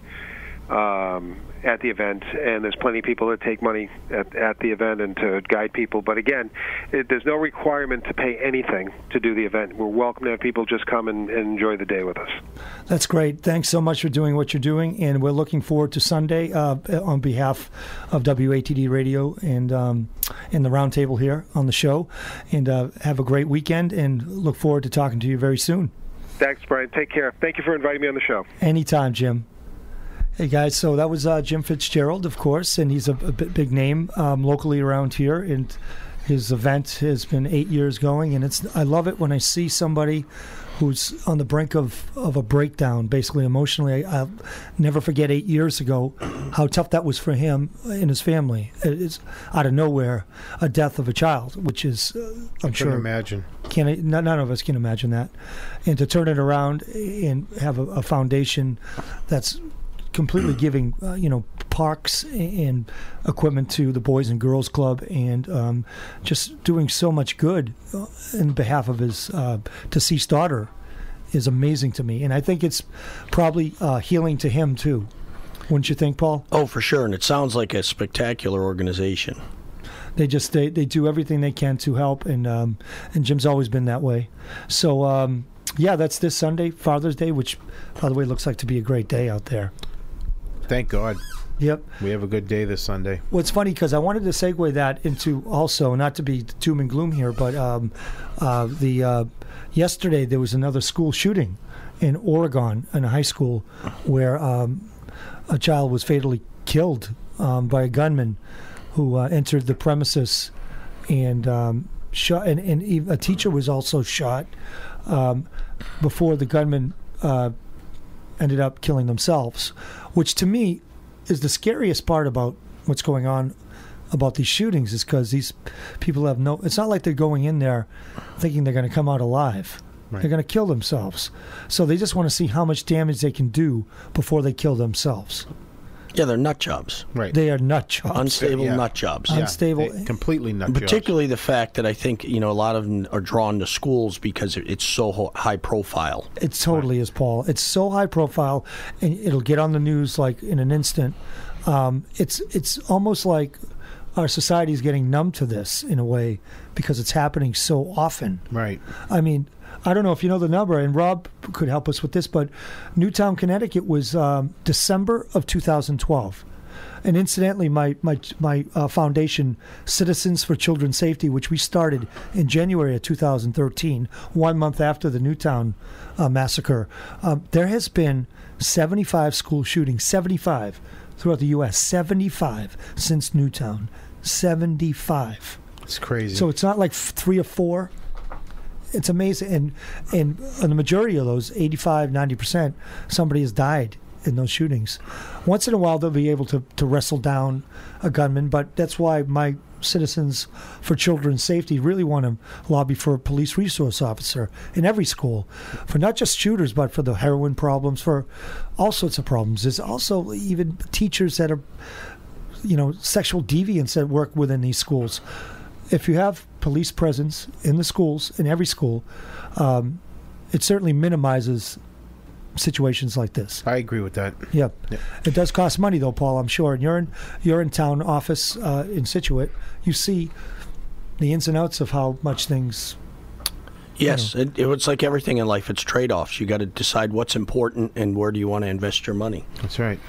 [SPEAKER 13] at the event, and there's plenty of people that take money at the event and to guide people. But again, there's no requirement to pay anything to do the event. We're welcome to have people just come and enjoy the day with us.
[SPEAKER 2] That's great. Thanks so much for doing what you're doing, and we're looking forward to Sunday on behalf of WATD Radio and the roundtable here on the show. And have a great weekend, and look forward to talking to you very soon.
[SPEAKER 13] Thanks, Brian. Take care. Thank you for inviting me on the show.
[SPEAKER 2] Anytime, Jim. Hey, guys, so that was Jim Fitzgerald, of course, and he's a big name locally around here. And His event has been 8 years going, and I love it when I see somebody who's on the brink of a breakdown, basically emotionally. I'll never forget 8 years ago how tough that was for him and his family. It's out of nowhere, a death of a child, which is, I'm sure.
[SPEAKER 5] Imagine.
[SPEAKER 2] None of us can imagine that. And to turn it around and have a foundation that's completely giving, parks and equipment to the Boys and Girls Club, and just doing so much good in behalf of his deceased daughter is amazing to me. And I think it's probably healing to him, too. Wouldn't you think, Paul?
[SPEAKER 3] Oh, for sure. And it sounds like a spectacular organization.
[SPEAKER 2] They do everything they can to help, and Jim's always been that way. So, that's this Sunday, Father's Day, which, by the way, looks like to be a great day out there.
[SPEAKER 5] Thank God.
[SPEAKER 2] Yep.
[SPEAKER 5] We have a good day this Sunday.
[SPEAKER 2] Well, it's funny because I wanted to segue that into also, not to be doom and gloom here, but yesterday there was another school shooting in Oregon in a high school where a child was fatally killed by a gunman who entered the premises and shot, and a teacher was also shot before the gunman ended up killing themselves, which to me is the scariest part about what's going on about these shootings, is because these people have it's not like they're going in there thinking they're going to come out alive. Right. They're going to kill themselves. So they just want to see how much damage they can do before they kill themselves.
[SPEAKER 3] Yeah, they're nut jobs.
[SPEAKER 2] Right. They are nut jobs.
[SPEAKER 3] Unstable nut jobs.
[SPEAKER 2] Yeah. Unstable.
[SPEAKER 5] Completely nut jobs.
[SPEAKER 3] Particularly the fact that I think, a lot of them are drawn to schools because it's so high profile.
[SPEAKER 2] It totally is, Paul. It's so high profile, and it'll get on the news like in an instant. It's almost like our society is getting numb to this in a way because it's happening so often.
[SPEAKER 5] Right.
[SPEAKER 2] I mean, I don't know if you know the number, and Rob could help us with this, but Newtown, Connecticut was December of 2012. And incidentally, my foundation, Citizens for Children's Safety, which we started in January of 2013, 1 month after the Newtown massacre, there has been 75 school shootings, 75 throughout the U.S., 75 since Newtown, 75.
[SPEAKER 5] It's crazy.
[SPEAKER 2] So it's not like 3 or 4. It's amazing. And the majority of those, 85, 90%, somebody has died in those shootings. Once in a while, they'll be able to wrestle down a gunman, but that's why my Citizens for Children's Safety really want to lobby for a police resource officer in every school, for not just shooters, but for the heroin problems, for all sorts of problems. There's also even teachers that are, sexual deviants that work within these schools. If you have police presence in the schools, in every school, it certainly minimizes situations like this.
[SPEAKER 5] I agree with that.
[SPEAKER 2] Yeah. It does cost money, though, Paul, I'm sure. And you're in town office in Scituate. You see the ins and outs of how much things...
[SPEAKER 3] Yes. It's like everything in life. It's trade-offs. You got to decide what's important and where do you want to invest your money.
[SPEAKER 5] That's right.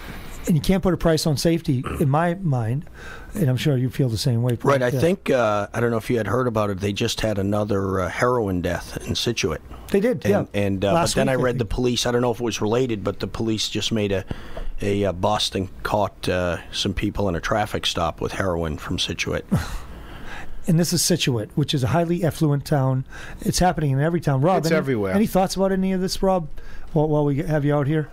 [SPEAKER 2] And you can't put a price on safety, in my mind, and I'm sure you feel the same way.
[SPEAKER 3] Right. I think, I don't know if you had heard about it, they just had another heroin death in Scituate.
[SPEAKER 2] They did, yeah.
[SPEAKER 3] But then I read the police, I don't know if it was related, but the police just made a bust and caught some people in a traffic stop with heroin from Scituate.
[SPEAKER 2] And this is Scituate, which is a highly affluent town. It's happening in every town. Rob,
[SPEAKER 5] it's everywhere.
[SPEAKER 2] Any thoughts about any of this, Rob, while we have you out here?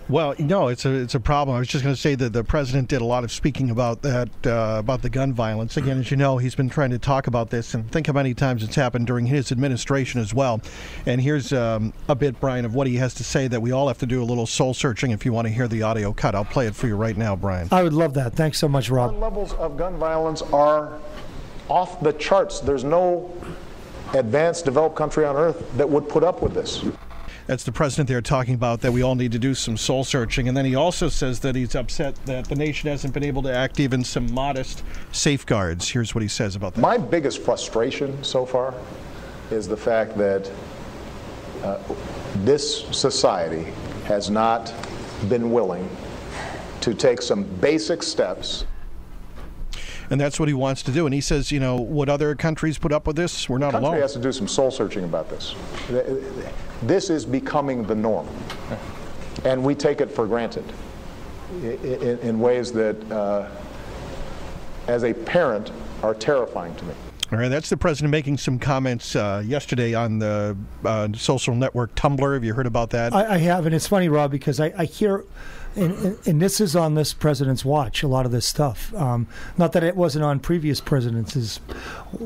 [SPEAKER 4] Well, no, it's a problem. I was just going to say that the president did a lot of speaking about that, about the gun violence. Again, as you know, he's been trying to talk about this, and think how many times it's happened during his administration as well. And here's a bit, Brian, of what he has to say that we all have to do a little soul searching if you want to hear the audio cut. I'll play it for you right now, Brian.
[SPEAKER 2] I would love that. Thanks so much, Rob.
[SPEAKER 14] Our levels of gun violence are off the charts. There's no advanced, developed country on earth that would put up with this.
[SPEAKER 4] That's the president there talking about that we all need to do some soul searching. And then he also says that he's upset that the nation hasn't been able to act even some modest safeguards. Here's what he says about that.
[SPEAKER 14] My biggest frustration so far is the fact that this society has not been willing to take some basic steps.
[SPEAKER 4] And that's what he wants to do. And he says, would other countries put up with this? We're not alone.
[SPEAKER 14] The country has to do some soul searching about this. This is becoming the norm, and we take it for granted in ways that as a parent, are terrifying to me.
[SPEAKER 4] All right, that's the president making some comments yesterday on the social network Tumblr. Have you heard about that?
[SPEAKER 2] I have, and it's funny, Rob, because I hear, and this is on this president's watch, a lot of this stuff. Not that it wasn't on previous presidents'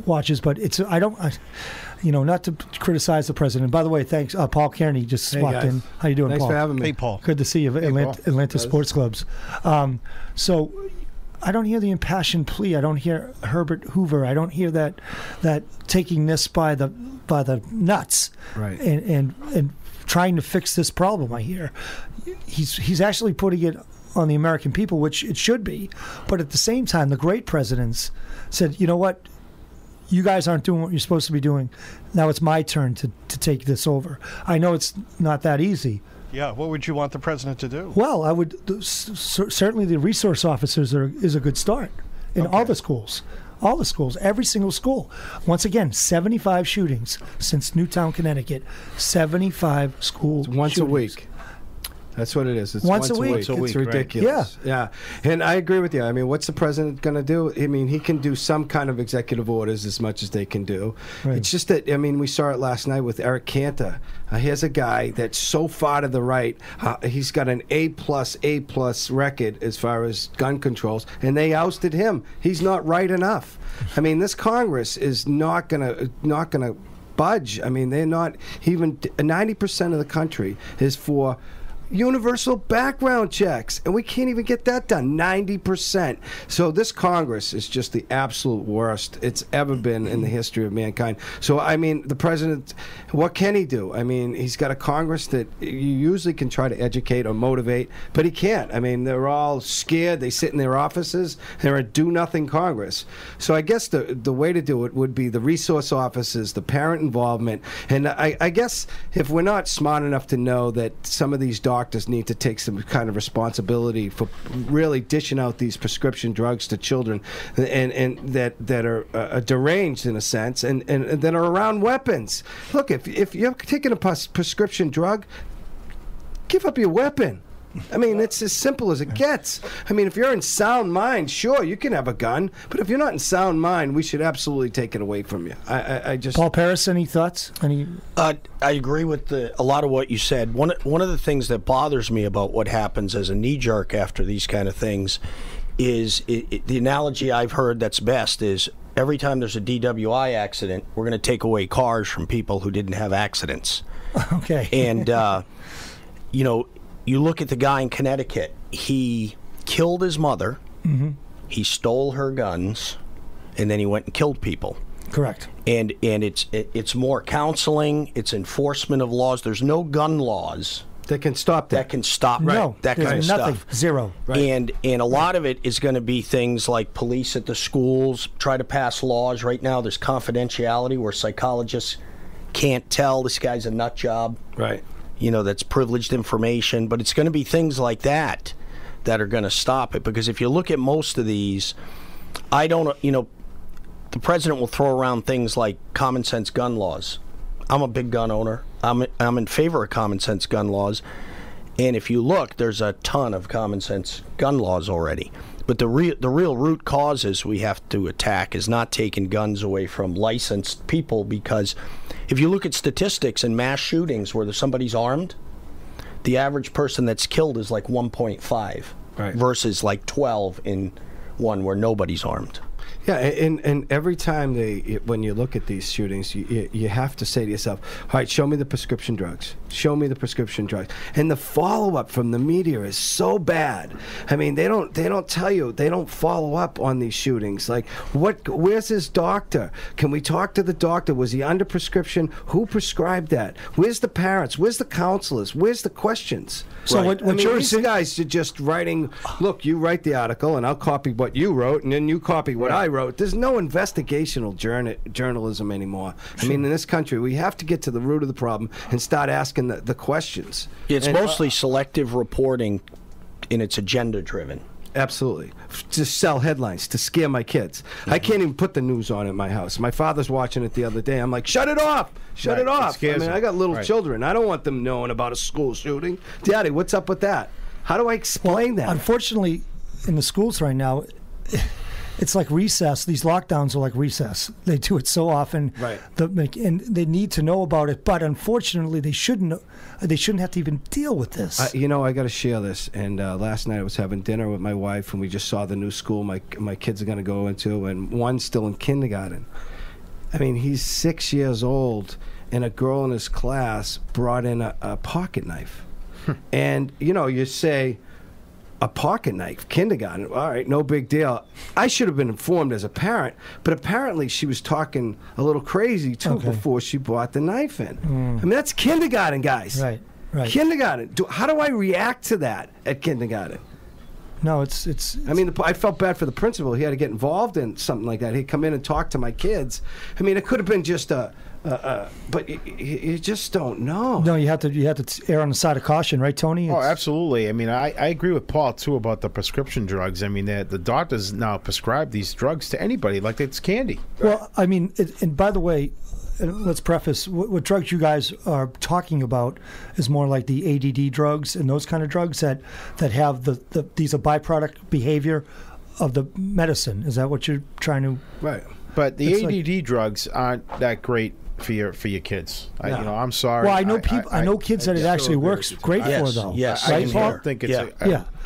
[SPEAKER 2] watches, but not to criticize the president. By the way, thanks. Paul Kearney just walked in. How you doing,
[SPEAKER 15] Thanks
[SPEAKER 2] Paul?
[SPEAKER 15] for having me.
[SPEAKER 4] Hey, Paul.
[SPEAKER 2] Good to see you, Atlanta Sports Clubs. So I don't hear the impassioned plea. I don't hear Herbert Hoover. I don't hear that taking this by the nuts,
[SPEAKER 15] right?
[SPEAKER 2] And trying to fix this problem. I hear he's actually putting it on the American people, which it should be. But at the same time, the great presidents said, you know what? You guys aren't doing what you're supposed to be doing. Now it's my turn to take this over. I know it's not that easy.
[SPEAKER 4] Yeah, what would you want the president to do?
[SPEAKER 2] Well, I would certainly the resource officers is a good start in all the schools. All the schools, every single school. Once again, 75 shootings since Newtown, Connecticut. 75 school
[SPEAKER 15] once
[SPEAKER 2] shootings.
[SPEAKER 15] A week. That's what it is. It's
[SPEAKER 2] once a week.
[SPEAKER 15] It's ridiculous.
[SPEAKER 2] Right?
[SPEAKER 15] Yeah. And I agree with you. I mean, what's the president going to do? I mean, he can do some kind of executive orders as much as they can do. Right. It's just that, I mean, we saw it last night with Eric Cantor. Here's a guy that's so far to the right. He's got an A+ record as far as gun controls, and they ousted him. He's not right enough. I mean, this Congress is not gonna budge. I mean, they're not even 90% of the country is for universal background checks, and we can't even get that done. 90%. So this Congress is just the absolute worst it's ever been in the history of mankind. So I mean, the president, what can he do? I mean, he's got a Congress that you usually can try to educate or motivate, but he can't. I mean, they're all scared. They sit in their offices. They're a do-nothing Congress. So I guess the way to do it would be the resource officers, the parent involvement, and I guess if we're not smart enough to know that some of these doctors need to take some kind of responsibility for really dishing out these prescription drugs to children, and that are deranged in a sense, and that are around weapons. Look, if you're taking a prescription drug, give up your weapon. I mean, it's as simple as it gets. I mean, if you're in sound mind, sure, you can have a gun. But if you're not in sound mind, we should absolutely take it away from you. I just...
[SPEAKER 2] Paul Paris, any thoughts?
[SPEAKER 3] I agree with a lot of what you said. One of the things that bothers me about what happens as a knee-jerk after these kind of things is the analogy I've heard that's best is every time there's a DWI accident, we're going to take away cars from people who didn't have accidents.
[SPEAKER 2] Okay.
[SPEAKER 3] And, you look at the guy in Connecticut. He killed his mother. Mm-hmm. He stole her guns, and then he went and killed people.
[SPEAKER 2] Correct.
[SPEAKER 3] And it's more counseling. It's enforcement of laws. There's no gun laws
[SPEAKER 15] that can stop that.
[SPEAKER 3] That can stop that kind of
[SPEAKER 2] nothing.
[SPEAKER 3] stuff.
[SPEAKER 2] Zero.
[SPEAKER 3] Right. And a lot of it is going to be things like police at the schools try to pass laws. Right now, there's confidentiality where psychologists can't tell this guy's a nut job.
[SPEAKER 15] Right.
[SPEAKER 3] That's privileged information, but it's going to be things like that are going to stop it. Because if you look at most of these, the president will throw around things like common sense gun laws. I'm a big gun owner. I'm in favor of common sense gun laws. And if you look, there's a ton of common sense gun laws already. But the real root causes we have to attack is not taking guns away from licensed people, because if you look at statistics in mass shootings where somebody's armed, the average person that's killed is like 1.5 versus like 12 in one where nobody's armed.
[SPEAKER 15] Yeah, and every time when you look at these shootings, you have to say to yourself, all right, show me the prescription drugs. Show me the prescription drugs. And the follow-up from the media is so bad. I mean, they don't tell you, they don't follow up on these shootings. Like, where's his doctor? Can we talk to the doctor? Was he under prescription? Who prescribed that? Where's the parents? Where's the counselors? Where's the questions?
[SPEAKER 2] So
[SPEAKER 15] these guys are just writing, look, you write the article, and I'll copy what you wrote, and then you copy what I wrote. There's no investigational journalism anymore. I mean, in this country, we have to get to the root of the problem and start asking the questions.
[SPEAKER 3] It's mostly selective reporting, and it's agenda-driven.
[SPEAKER 15] Absolutely. To sell headlines, to scare my kids. I can't even put the news on at my house. My father's watching it the other day. I'm like, shut it off! Shut it off! I mean, I got little children. I don't want them knowing about a school shooting. Daddy, what's up with that? How do I explain that?
[SPEAKER 2] Unfortunately, in the schools right now, it's like recess. These lockdowns are like recess. They do it so often,
[SPEAKER 15] right?
[SPEAKER 2] And they need to know about it, but unfortunately, they shouldn't have to even deal with this.
[SPEAKER 15] I got to share this. And last night I was having dinner with my wife, and we just saw the new school my kids are going to go into, and one's still in kindergarten. I mean, he's 6 years old, and a girl in his class brought in a pocket knife. And, you say, a pocket knife, kindergarten, all right, no big deal. I should have been informed as a parent, but apparently she was talking a little crazy, too, before she brought the knife in. I mean, that's kindergarten, guys.
[SPEAKER 2] Right.
[SPEAKER 15] Kindergarten. How do I react to that at kindergarten?
[SPEAKER 2] No, it's.
[SPEAKER 15] I mean, I felt bad for the principal. He had to get involved in something like that. He'd come in and talk to my kids. I mean, it could have been just but you just don't know.
[SPEAKER 2] No, you have to err on the side of caution, right, Tony?
[SPEAKER 5] Oh, absolutely. I mean, I agree with Paul too about the prescription drugs. I mean, the doctors now prescribe these drugs to anybody like it's candy.
[SPEAKER 2] Well, I mean, and by the way, let's preface what drugs you guys are talking about is more like the ADD drugs and those kind of drugs that have these are byproduct behavior of the medicine. Is that what you're trying to?
[SPEAKER 5] Right. But the ADD drugs aren't that great for your kids.
[SPEAKER 2] No.
[SPEAKER 5] I'm sorry.
[SPEAKER 2] Well, I know I know kids that it actually works great for though.
[SPEAKER 3] Yes,
[SPEAKER 2] right,
[SPEAKER 3] I
[SPEAKER 2] Paul?
[SPEAKER 5] think it's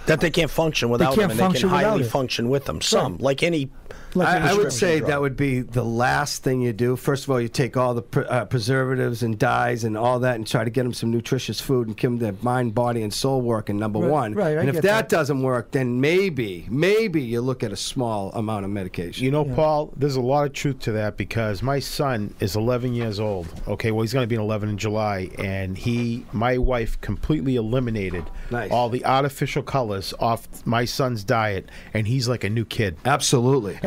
[SPEAKER 3] that they can't function without them, and they can highly function with them. Some, like any.
[SPEAKER 15] I would say that would be the last thing you do. First of all, you take all the preservatives and dyes and all that and try to get them some nutritious food and give them their mind, body, and soul working, number one.
[SPEAKER 2] Right,
[SPEAKER 15] and if that doesn't work, then maybe you look at a small amount of medication.
[SPEAKER 5] Paul, there's a lot of truth to that because my son is 11 years old. Okay, well, he's going to be 11 in July, and my wife completely eliminated all the artificial colors off my son's diet, and he's like a new kid.
[SPEAKER 15] Absolutely.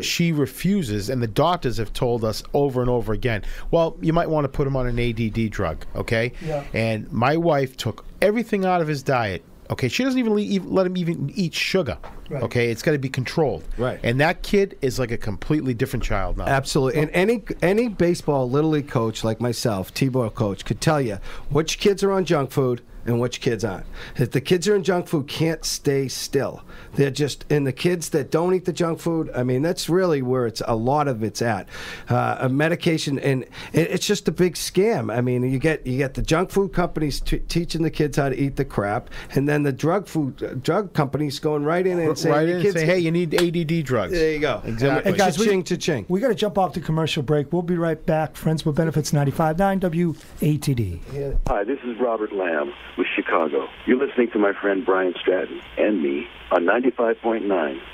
[SPEAKER 5] She refuses, and the doctors have told us over and over again, well, you might want to put him on an ADD drug, okay?
[SPEAKER 2] Yeah.
[SPEAKER 5] And my wife took everything out of his diet. Okay, she doesn't even let him even eat sugar. Right. Okay, it's got to be controlled.
[SPEAKER 15] Right.
[SPEAKER 5] And that kid is like a completely different child now.
[SPEAKER 15] Absolutely. And any baseball little league coach like myself, T-ball coach, could tell you which kids are on junk food and which kids aren't. If the kids are in junk food, can't stay still. They're just, and the kids that don't eat the junk food, I mean, that's really where a lot of it's at. A medication, and it's just a big scam. I mean, you get the junk food companies teaching the kids how to eat the crap, and then the drug companies going right in and saying,
[SPEAKER 5] hey, you need ADD drugs.
[SPEAKER 15] There you go.
[SPEAKER 5] Exactly.
[SPEAKER 2] Hey guys,
[SPEAKER 15] cha-ching.
[SPEAKER 2] We got to jump off the commercial break. We'll be right back. Friends with Benefits 95.9 WATD.
[SPEAKER 16] Hi, this is Robert Lamb with Chicago. You're listening to my friend Brian Stratton and me on 95.9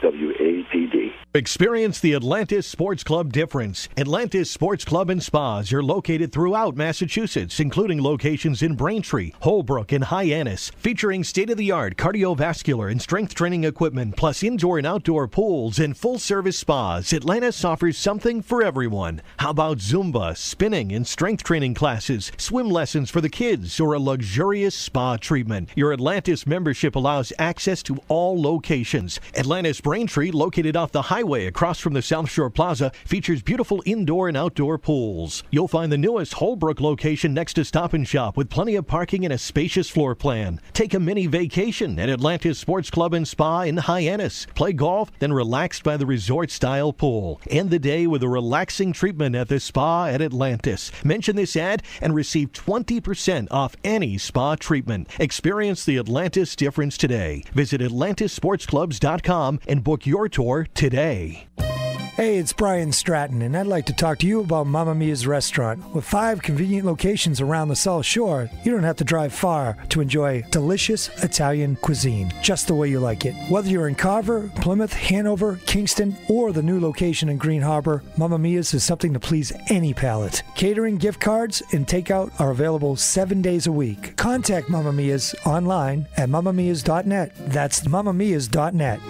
[SPEAKER 16] WATD.
[SPEAKER 1] Experience the Atlantis Sports Club difference. Atlantis Sports Club and Spas are located throughout Massachusetts, including locations in Braintree, Holbrook, and Hyannis, featuring state-of-the-art cardiovascular and strength training equipment, plus indoor and outdoor pools and full-service spas. Atlantis offers something for everyone. How about Zumba, spinning, and strength training classes, swim lessons for the kids, or a luxurious spa treatment? Your Atlantis membership allows access to all locations. Atlantis Braintree, located off the highway across from the South Shore Plaza, features beautiful indoor and outdoor pools. You'll find the newest Holbrook location next to Stop and Shop with plenty of parking and a spacious floor plan. Take a mini vacation at Atlantis Sports Club and Spa in Hyannis. Play golf, then relax by the resort-style pool. End the day with a relaxing treatment at the spa at Atlantis. Mention this ad and receive 20% off any spa treatment. Experience the Atlantis difference today. Visit AtlantisSportsClubs.com and book your tour today.
[SPEAKER 2] Hey, it's Brian Stratton, and I'd like to talk to you about Mamma Mia's restaurant. With 5 convenient locations around the South Shore, you don't have to drive far to enjoy delicious Italian cuisine, just the way you like it. Whether you're in Carver, Plymouth, Hanover, Kingston, or the new location in Green Harbor, Mamma Mia's is something to please any palate. Catering, gift cards, and takeout are available 7 days a week. Contact Mamma Mia's online at mammamias.net. That's mammamias.net.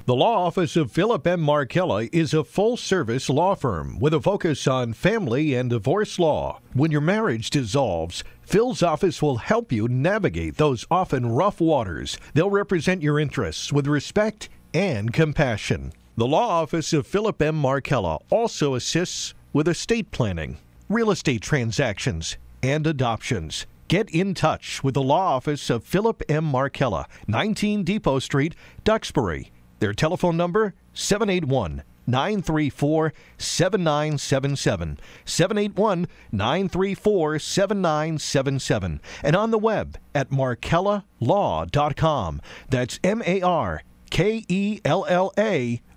[SPEAKER 1] The law office of Philip M. Markella is a full-service law firm with a focus on family and divorce law. When your marriage dissolves, Phil's office will help you navigate those often rough waters. They'll represent your interests with respect and compassion. The law office of Philip M. Markella also assists with estate planning, real estate transactions, and adoptions. Get in touch with the law office of Philip M. Markella, 19 Depot Street, Duxbury. Their telephone number, 781-934-7977, 781-934-7977, and on the web at markellalaw.com. That's MARKELLA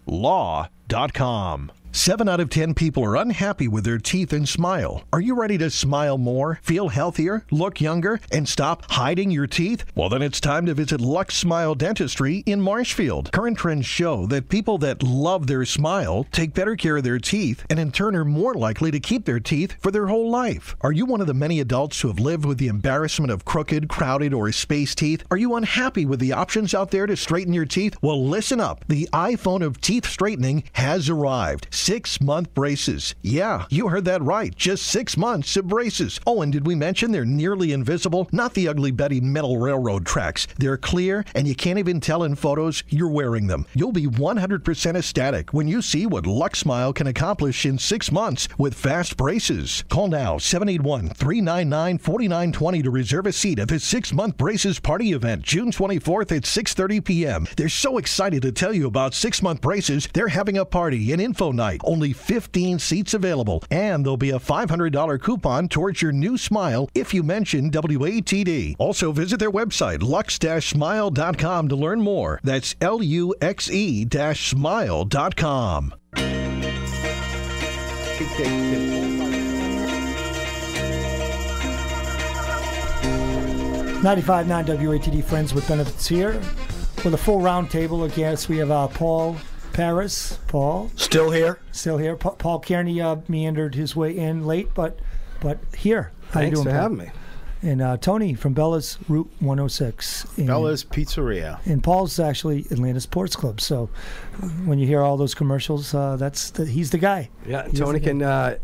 [SPEAKER 1] law.com. 7 out of 10 people are unhappy with their teeth and smile. Are you ready to smile more, feel healthier, look younger, and stop hiding your teeth? Well, then it's time to visit Lux Smile Dentistry in Marshfield. Current trends show that people that love their smile take better care of their teeth and in turn are more likely to keep their teeth for their whole life. Are you one of the many adults who have lived with the embarrassment of crooked, crowded, or spaced teeth? Are you unhappy with the options out there to straighten your teeth? Well, listen up. The iPhone of teeth straightening has arrived. 6-month braces. Yeah, you heard that right. Just 6 months of braces. Oh, and did we mention they're nearly invisible? Not the Ugly Betty metal railroad tracks. They're clear, and you can't even tell in photos you're wearing them. You'll be 100% ecstatic when you see what Lux Smile can accomplish in 6 months with fast braces. Call now, 781-399-4920 to reserve a seat at the 6-month braces party event, June 24th at 6:30 p.m. They're so excited to tell you about 6-month braces, they're having a party and info night. Only 15 seats available, and there'll be a $500 coupon towards your new smile if you mention WATD. Also, visit their website, lux-smile.com, to learn more. That's LUXE-smile.com.
[SPEAKER 2] 95.9 WATD, Friends with Benefits here. With a full round table, I guess we have Paul Paris. Paul?
[SPEAKER 3] Still here.
[SPEAKER 2] Paul Kearney meandered his way in late, but here. How
[SPEAKER 15] Thanks
[SPEAKER 2] you doing,
[SPEAKER 15] for
[SPEAKER 2] Paul?
[SPEAKER 15] having me.
[SPEAKER 2] And Tony from Bella's Route 106.
[SPEAKER 5] Bella's Pizzeria.
[SPEAKER 2] And Paul's actually Atlanta Sports Club. So when you hear all those commercials, he's the guy.
[SPEAKER 15] Yeah, Tony can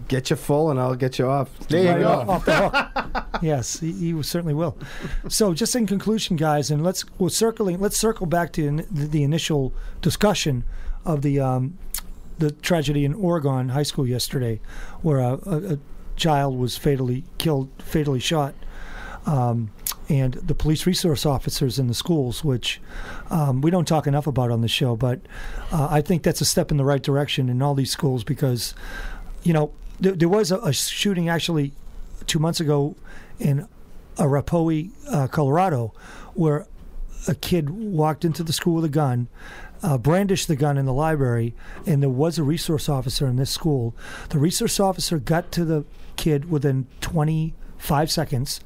[SPEAKER 15] get you full and I'll get you off.
[SPEAKER 5] There you go.
[SPEAKER 2] Off the hook. Yes, he certainly will. So just in conclusion, guys, and let's circle back to the initial discussion of the tragedy in Oregon High School yesterday, where a child was fatally shot, and the police resource officers in the schools, which we don't talk enough about on the show, but I think that's a step in the right direction in all these schools, because there was a shooting actually 2 months ago in Arapahoe, Colorado, where a kid walked into the school with a gun, brandished the gun in the library, and there was a resource officer in this school. The resource officer got to the kid within 25 seconds.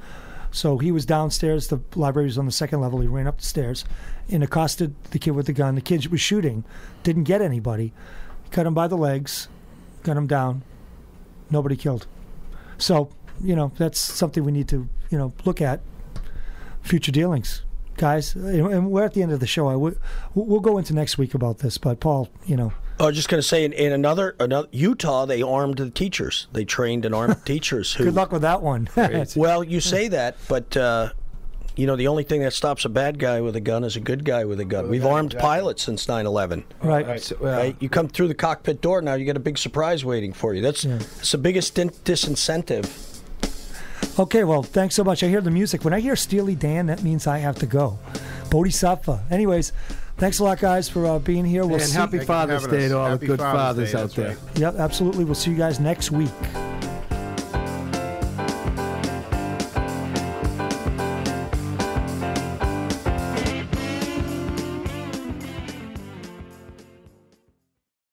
[SPEAKER 2] So he was downstairs. The library was on the second level. He ran up the stairs and accosted the kid with the gun. The kid was shooting, didn't get anybody. Cut him by the legs, got him down. Nobody killed. So, that's something we need to, look at. Future dealings, guys. And we're at the end of the show. We'll go into next week about this, but Paul, I
[SPEAKER 3] was just going to say, in another Utah, they armed the teachers. They trained and armed teachers.
[SPEAKER 2] Good luck with that one.
[SPEAKER 3] Well, you say that, but the only thing that stops a bad guy with a gun is a good guy with a gun. We've armed pilots since 9/11.
[SPEAKER 2] Right.
[SPEAKER 3] Right. You come through the cockpit door, now you get a big surprise waiting for you. That's the biggest disincentive.
[SPEAKER 2] Okay, well, thanks so much. I hear the music. When I hear Steely Dan, that means I have to go. Bodhisattva. Anyways, thanks a lot, guys, for being here.
[SPEAKER 15] And happy Father's Day to all the good fathers out there.
[SPEAKER 2] Yep, absolutely. We'll see you guys next week.